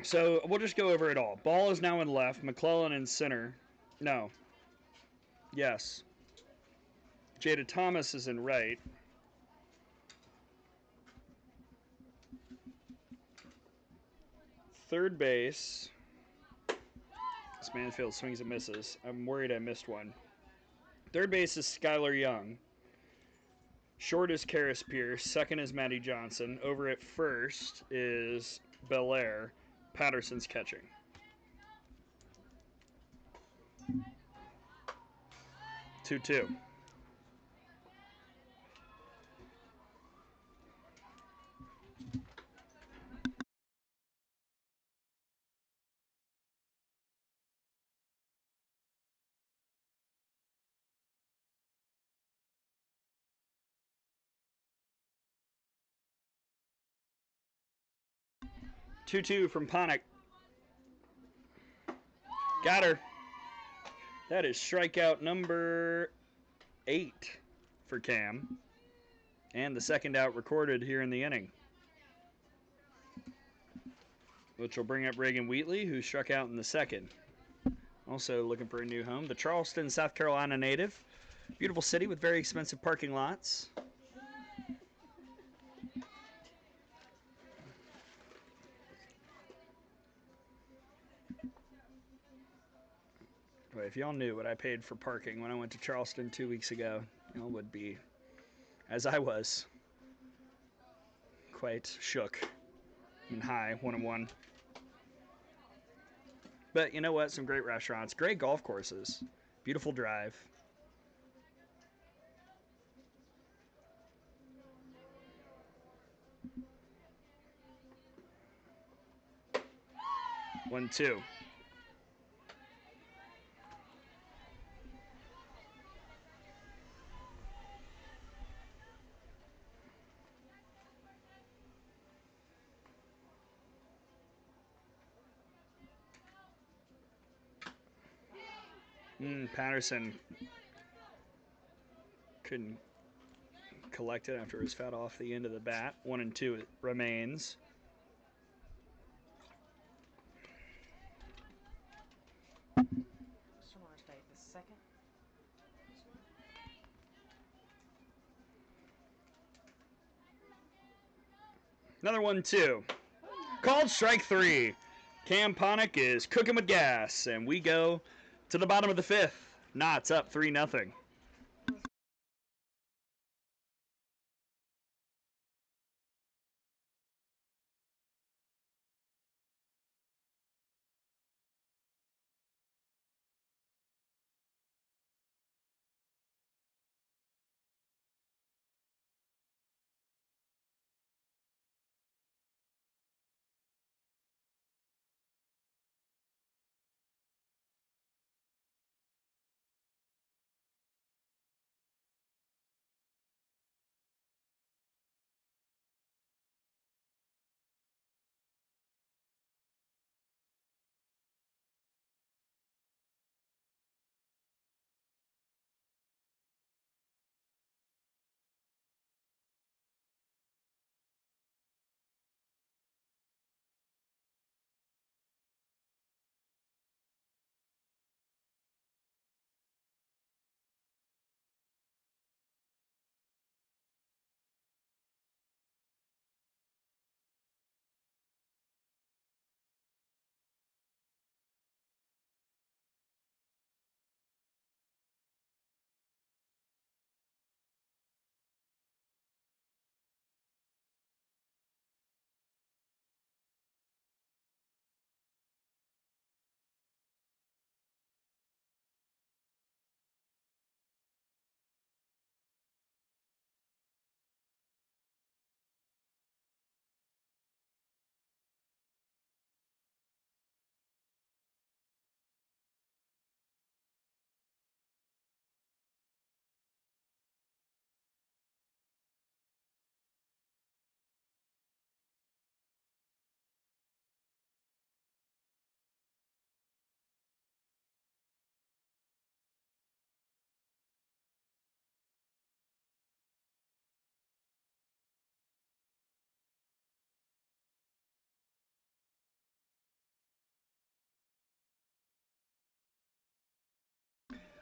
S1: So we'll just go over it all. Ball is now in left. McClellan in center. No. Yes. Jada Thomas is in right. Third base. This Manfield swings and misses. I'm worried I missed one. Third base is Skylar Young. Short is Karis Pierce. Second is Matty Johnson. Over at first is Belair. Patterson's catching. Two. 2-2 from Ponick. Got her. That is strikeout number 8 for Cam. And the second out recorded here in the inning. Which will bring up Reagan Wheatley, who struck out in the second. Also looking for a new home. The Charleston, South Carolina native. Beautiful city with very expensive parking lots. But if y'all knew what I paid for parking when I went to Charleston 2 weeks ago, y'all would be, as I was, quite shook and high, 1-1. But you know what? Some great restaurants, great golf courses, beautiful drive. One, two. Patterson couldn't collect it after it was fouled off the end of the bat. 1-2 it remains.
S2: Second.
S1: Another 1-2. Called strike 3. Cam Ponick is cooking with gas, and we go to the bottom of the 5th. Knott's up 3-0.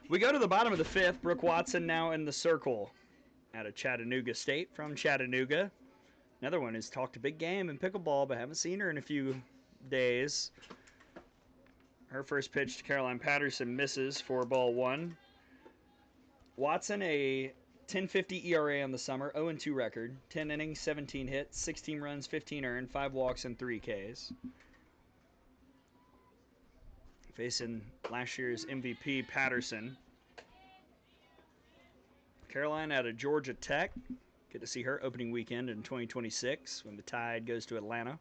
S1: We go to the bottom of the fifth. Brooke Watson now in the circle out of Chattanooga State from Chattanooga. Another one who's talked a big game in pickleball, but haven't seen her in a few days. Her first pitch to Caroline Patterson misses for ball one. Watson, a 10.50 ERA on the summer, 0-2 record, 10 innings, 17 hits, 16 runs, 15 earned, 5 walks, and 3 Ks. Facing last year's MVP Patterson. Caroline out of Georgia Tech. Good to see her opening weekend in 2026 when the Tide goes to Atlanta.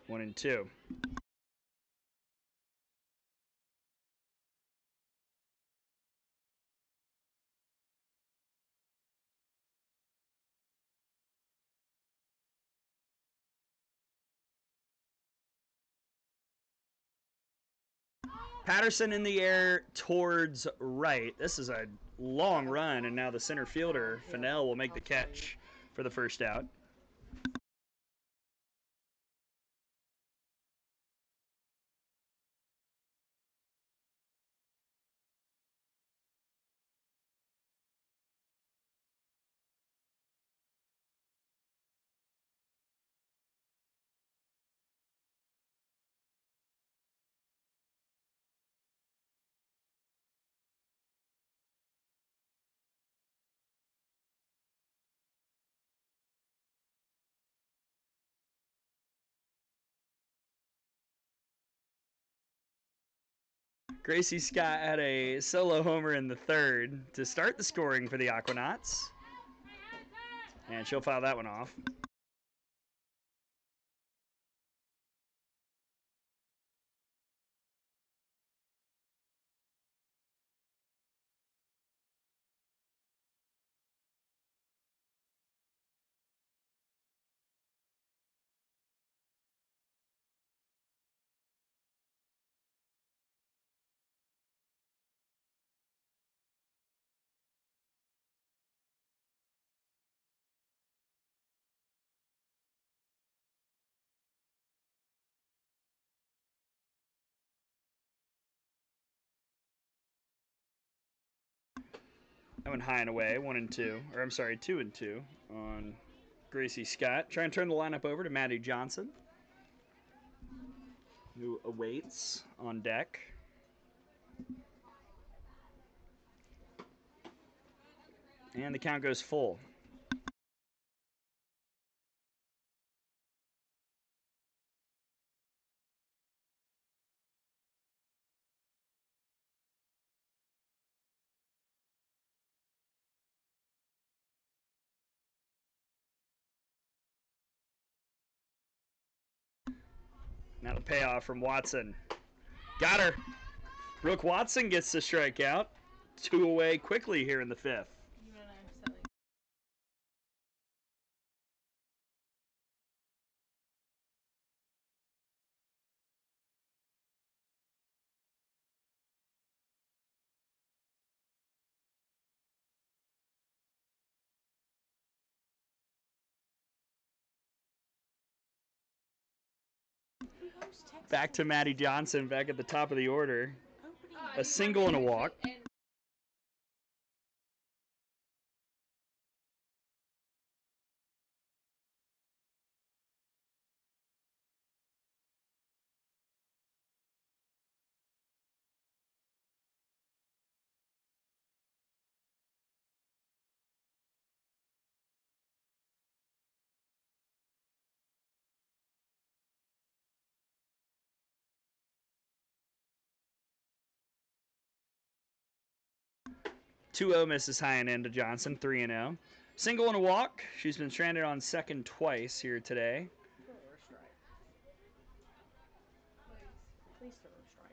S1: One and two. Patterson in the air towards right. This is a long run, and now the center fielder, Fennell, will make the catch for the first out. Gracie Scott had a solo homer in the third to start the scoring for the Aquanauts. And she'll foul that one off. That went high and away, 1 and 2. Or I'm sorry, 2 and 2 on Gracie Scott. Try and turn the lineup over to Maddie Johnson, who awaits on deck. And the count goes full. Now the payoff from Watson. Got her. Brooke Watson gets the strikeout. 2 away quickly here in the fifth. Back to Maddie Johnson, back at the top of the order. A single and a walk. Two 0 misses high and end to Johnson, 3-0. Single and a walk. She's been stranded on second twice here today.
S2: Please throw a strike.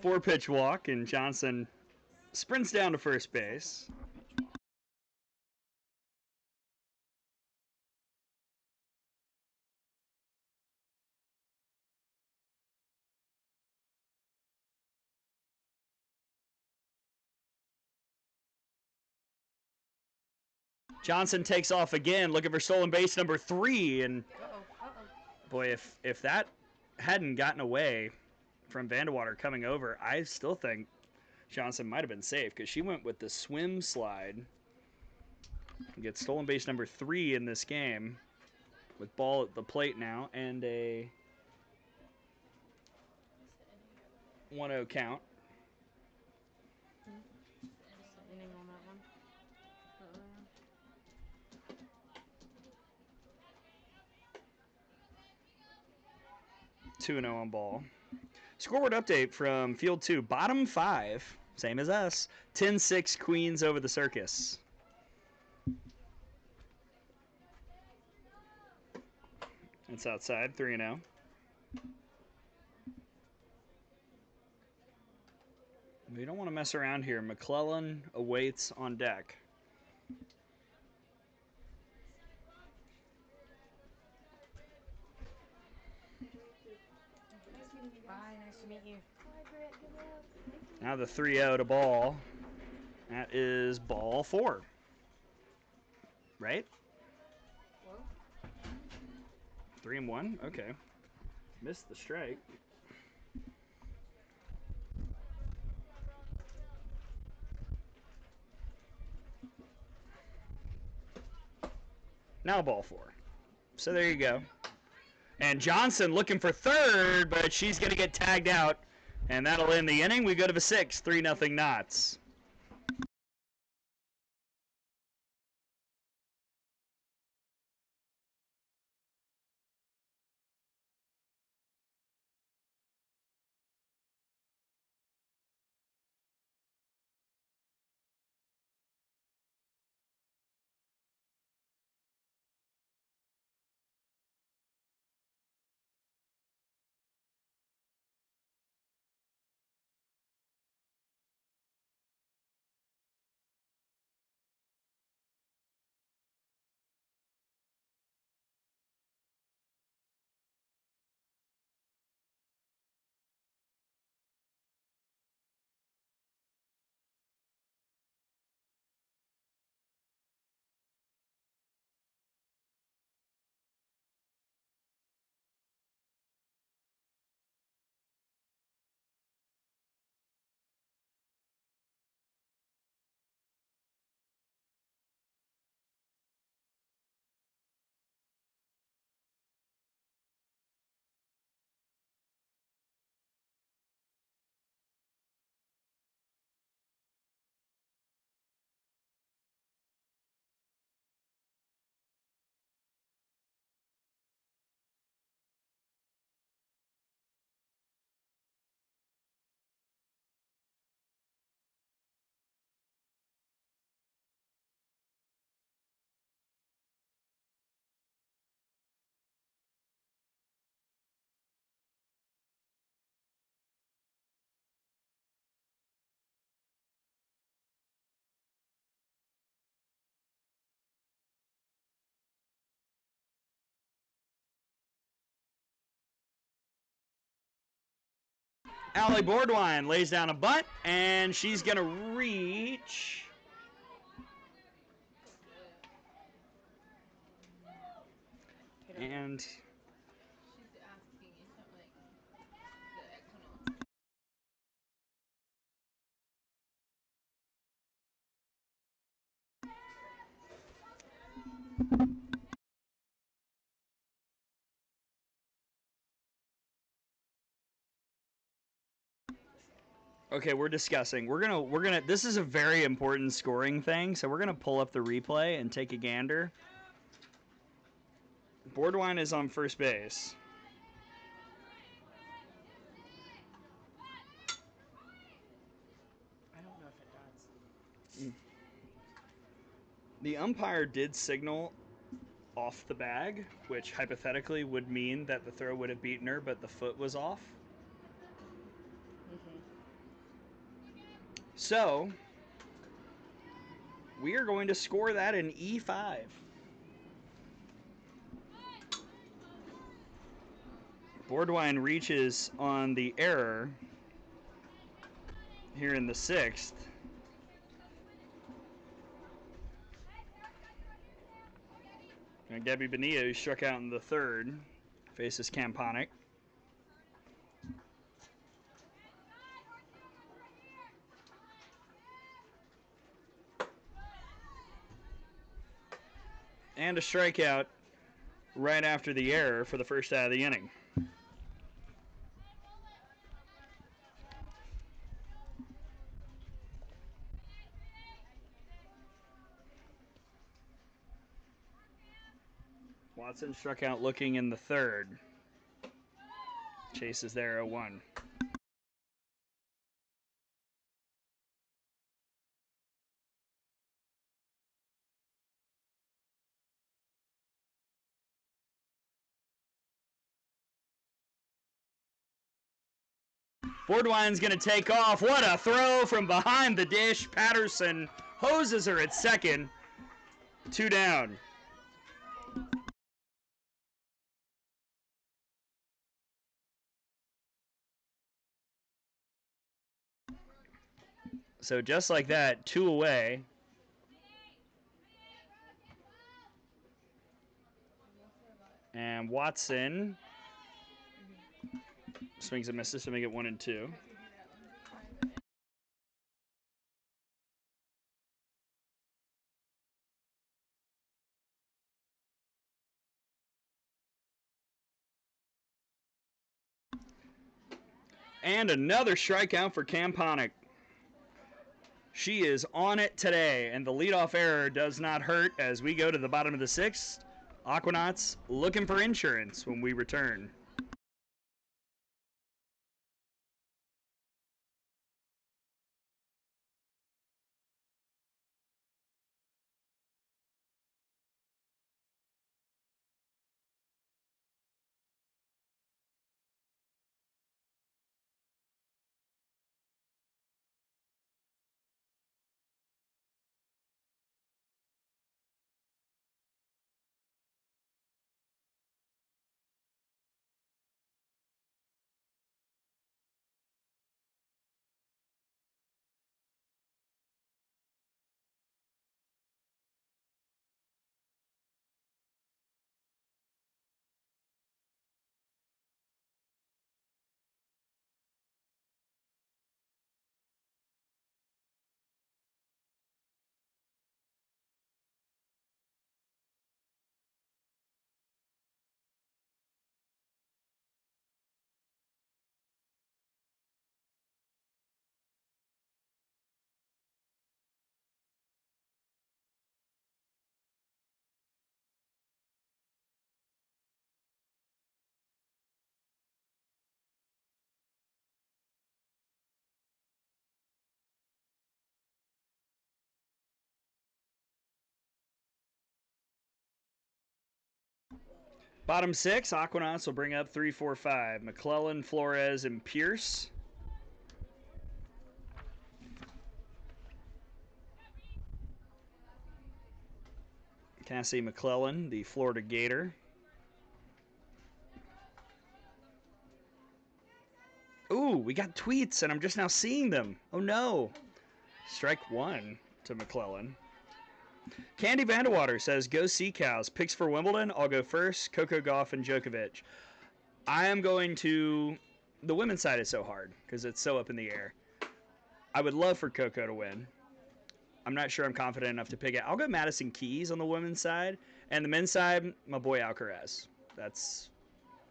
S1: 4-pitch walk, and Johnson sprints down to first base. Johnson takes off again, looking for stolen base number 3, and boy, if that hadn't gotten away from Vandewater coming over, I still think Johnson might have been safe because she went with the swim slide. Gets stolen base number 3 in this game with ball at the plate now and a 1-0 count.
S2: Inning on that one.
S1: 2-0 on ball. Scoreboard update from Field 2. Bottom 5, same as us. 10-6 Queens over the Circus. It's outside, 3-0. We don't want to mess around here. McClellan awaits on deck.
S2: Bye, nice to meet you.
S1: Now the 3-0 to ball. That is ball 4. Right? 3-1? Okay. Missed the strike. Now ball 4. So there you go. And Johnson looking for third, but she's going to get tagged out. And that'll end the inning. We go to the 6th, 3-0 Knots. Allie Boardwine lays down a bunt, and she's going to reach. And
S2: She's asking, is that like the Aquanauts?
S1: okay, we're discussing. We're gonna. This is a very important scoring thing, so we're gonna pull up the replay and take a gander. Boardwine is on first base.
S2: I don't know if it does.
S1: The umpire did signal off the bag, which hypothetically would mean that the throw would have beaten her, but the foot was off. So, we are going to score that in E5. Boardwine reaches on the error here in the 6th. And Gabby Bonilla, who struck out in the third, faces Camponic. And a strikeout right after the error for the first out of the inning. Watson struck out looking in the third. Chase is there 0-1. Boardwine's going to take off. What a throw from behind the dish. Patterson hoses her at second. 2 down. So just like that, 2 away. And Watson swings and misses to make it 1-2. And another strikeout for Camponic. She is on it today, and the leadoff error does not hurt as we go to the bottom of the 6th. Aquanauts looking for insurance when we return. Bottom 6, Aquanauts will bring up 3, 4, 5. McClellan, Flores, and Pierce. Cassie McClellan, the Florida Gator. Ooh, we got tweets, and I'm just now seeing them. Oh, no. Strike 1 to McClellan. Candy Vandewater says, go Sea Cows. Picks for Wimbledon. I'll go first. Coco Gauff and Djokovic. I am going to... The women's side is so hard because it's so up in the air. I would love for Coco to win. I'm not sure I'm confident enough to pick it. I'll go Madison Keys on the women's side. And the men's side, my boy Alcaraz. That's...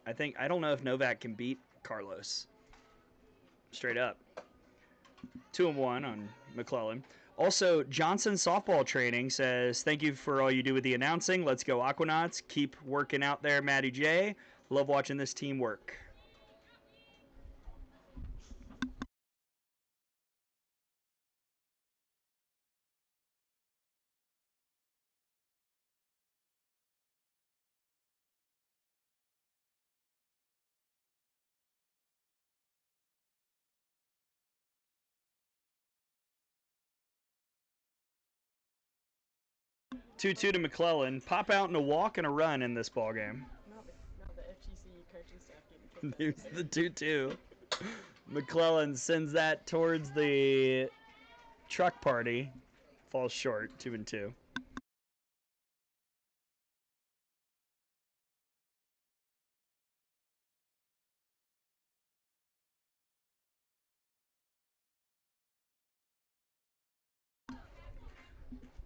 S1: I don't know if Novak can beat Carlos. Straight up. 2-1 on McClellan. Also, Johnson Softball Training says, thank you for all you do with the announcing. Let's go Aquanauts. Keep working out there, Maddie J. Love watching this team work. Two to McClellan. Pop out in a walk and a run in this ball game.
S2: Not the FGC coaching staff getting
S1: There's the 2-2. McClellan sends that towards the truck party. Falls short, 2-2.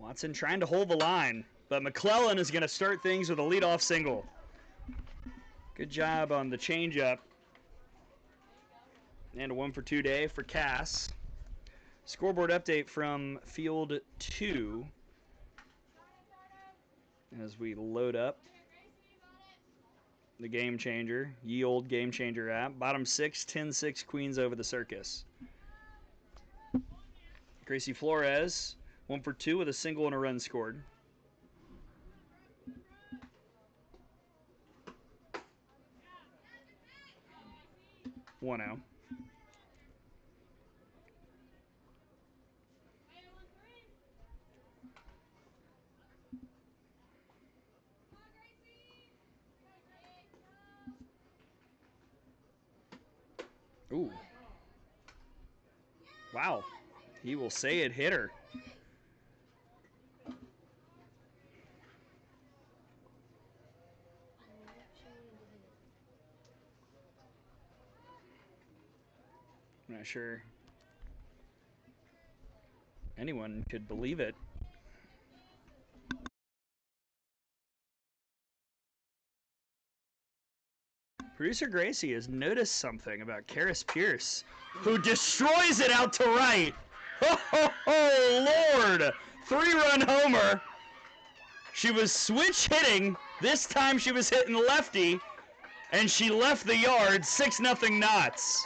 S1: Watson trying to hold the line, but McClellan is going to start things with a leadoff single. Good job on the changeup. And a 1-for-2 day for Cass. Scoreboard update from Field 2 as we load up the Game Changer, ye old Game Changer app. Bottom 6, 10-6 Queens over the Circus. Gracie Flores, 1-for-2 with a single and a run scored. One out. Ooh. Wow. He will say it hit her. I'm not sure anyone could believe it. Producer Gracie has noticed something about Karis Pierce, who destroys it out to right. Oh, Lord! 3-run homer. She was switch hitting. This time she was hitting lefty, and she left the yard. 6-0 Knots.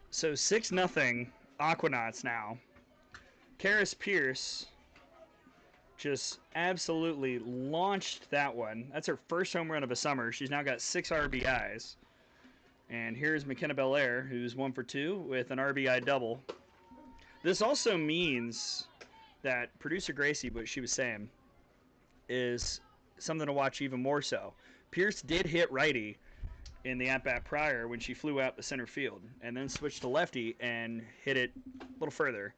S1: So 6-0 Aquanauts now. Karis Pierce just absolutely launched that one. That's her first home run of the summer. She's now got 6 RBIs. And here's McKenna Belair, who's 1-for-2 with an RBI double. This also means that producer Gracie, what she was saying, is something to watch even more so. Pierce did hit righty in the at-bat prior when she flew out the center field, and then switched to lefty and hit it a little further.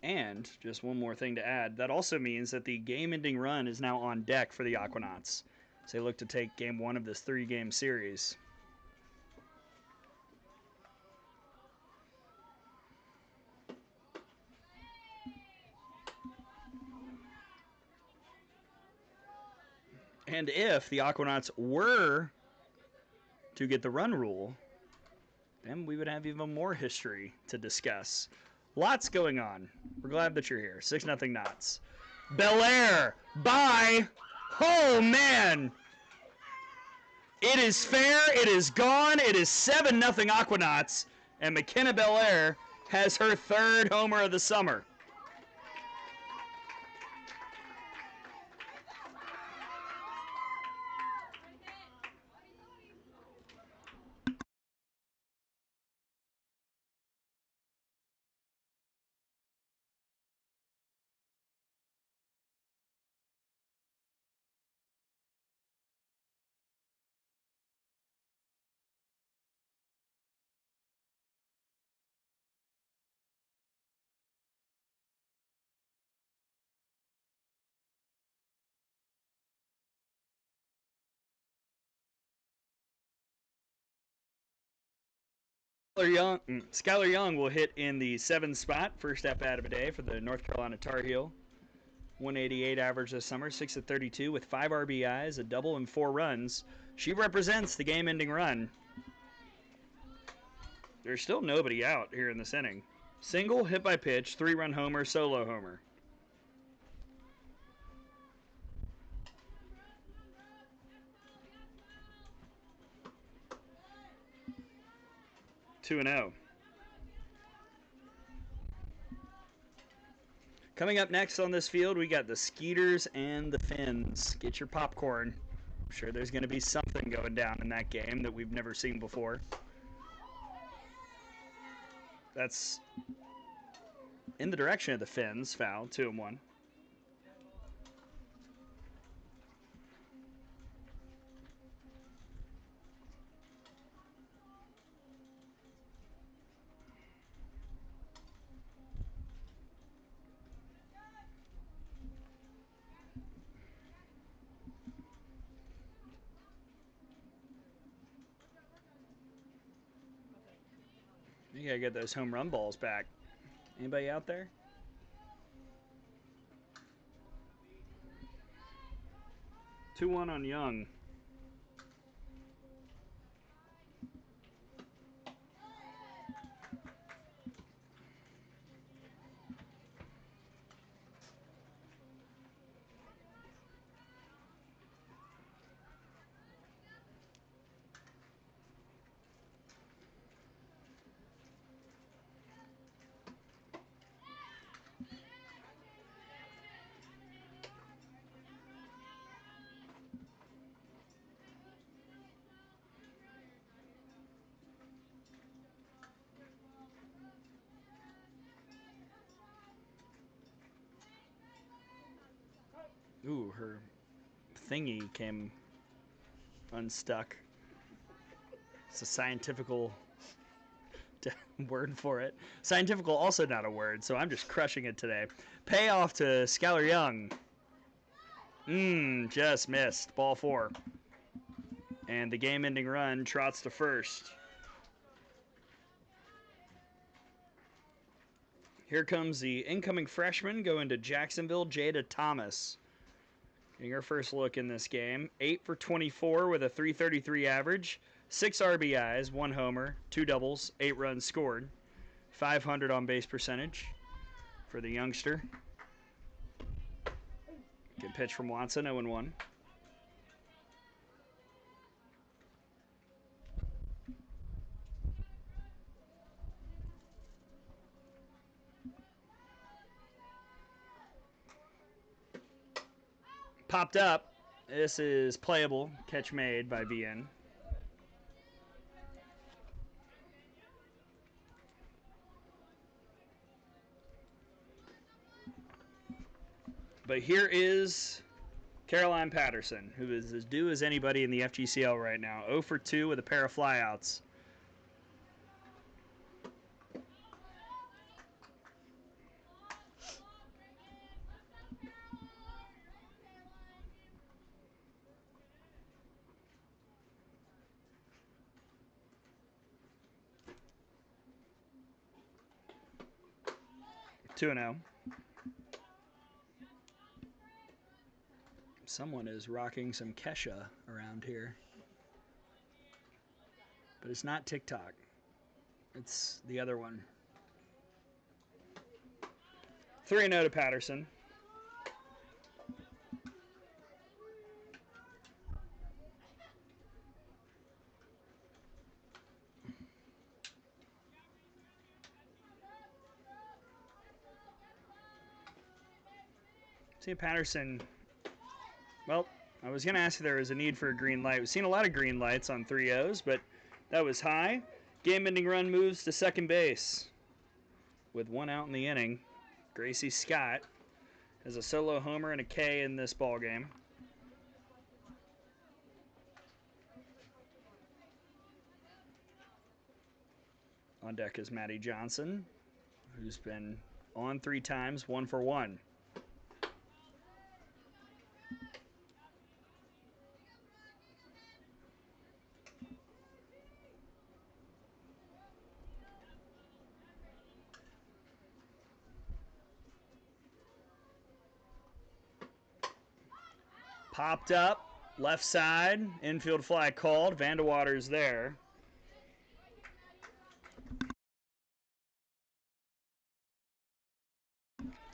S1: And just one more thing to add, that also means that the game-ending run is now on deck for the Aquanauts as they look to take game 1 of this 3-game series. And if the Aquanauts were to get the run rule, then we would have even more history to discuss. Lots going on. We're glad that you're here. 6-0 Knots. Belair, bye. Oh, man. It is fair. It is gone. It is 7-0 Aquanauts. And McKenna Belair has her 3rd homer of the summer. Skylar Young will hit in the 7th spot, first at bat of the day for the North Carolina Tar Heel. 188 average this summer, 6 of 32 with 5 RBIs, a double, and 4 runs. She represents the game-ending run. There's still nobody out here in this inning. Single, hit by pitch, 3-run homer, solo homer. Two and 0. Coming up next on this field, we got the Skeeters and the Finns. Get your popcorn. I'm sure there's going to be something going down in that game that we've never seen before. That's in the direction of the Finns. Foul, 2-1. You gotta get those home run balls back. Anybody out there? Two-one on Young. Ooh, her thingy came unstuck. It's a scientifical word for it. Scientifical, also not a word, so I'm just crushing it today. Payoff to Skylar Young. Just missed. Ball 4. And the game-ending run trots to first. Here comes the incoming freshman going to Jacksonville, Jada Thomas. Getting her first look in this game. 8 for 24 with a 333 average. 6 RBIs, 1 homer, 2 doubles, 8 runs scored. 500 on base percentage for the youngster. Good pitch from Watson, 0-1. Popped up. This is playable. Catch made by VN. But here is Caroline Patterson, who is as due as anybody in the FGCL right now. 0 for 2 with a pair of flyouts. Two and 0. Someone is rocking some Kesha around here. But it's not TikTok. It's the other one. 3-0 to Patterson. See, Patterson, well, I was going to ask if there was a need for a green light. We've seen a lot of green lights on 3-0s, but that was high. Game-ending run moves to second base. With 1 out in the inning, Gracie Scott has a solo homer and a K in this ball game. On deck is Maddie Johnson, who's been on 3 times, 1 for 1. Popped up, left side, infield fly called. Vandewaters there.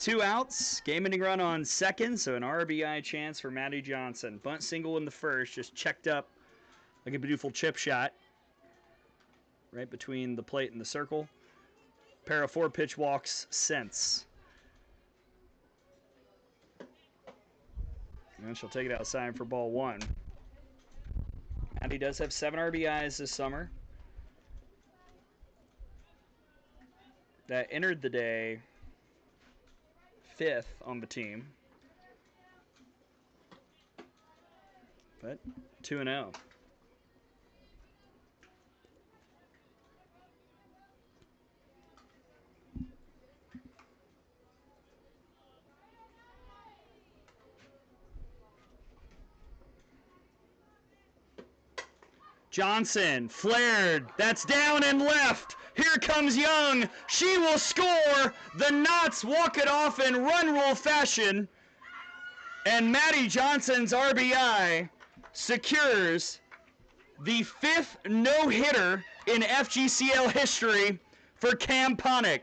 S1: Two outs, game-ending run on second, so an RBI chance for Maddie Johnson. Bunt single in the first, just checked up like a beautiful chip shot. Right between the plate and the circle. Pair of 4 pitch walks since. And she'll take it outside for ball 1. Maddie does have 7 RBIs this summer. That entered the day 5th on the team. But 2-0. Johnson flared. That's down and left. Here comes Young. She will score. The Knots walk it off in run rule fashion. And Maddie Johnson's RBI secures the 5th no-hitter in FGCL history for Cam Ponick.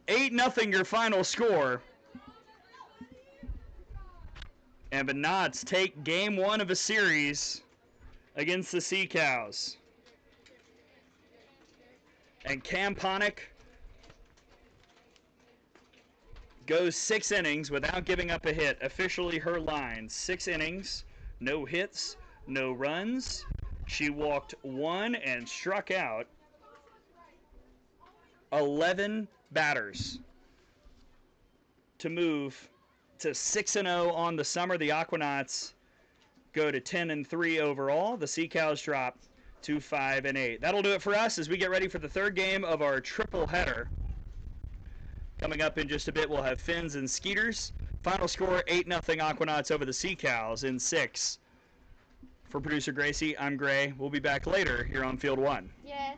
S1: 8-0 your final score. And the Knots take game 1 of a series against the Sea Cows. And Cam Ponick goes 6 innings without giving up a hit. Officially her line. 6 innings, no hits, no runs. She walked 1 and struck out 11 batters to move to 6-0 on the summer. The Aquanauts go to 10-3 overall. The Sea Cows drop to 5-8. That'll do it for us as we get ready for the 3rd game of our triple header. Coming up in just a bit, we'll have Finns and Skeeters. Final score, 8-0 Aquanauts over the Sea Cows in 6. For producer Gracie, I'm Gray. We'll be back later here on Field 1.
S2: Yes.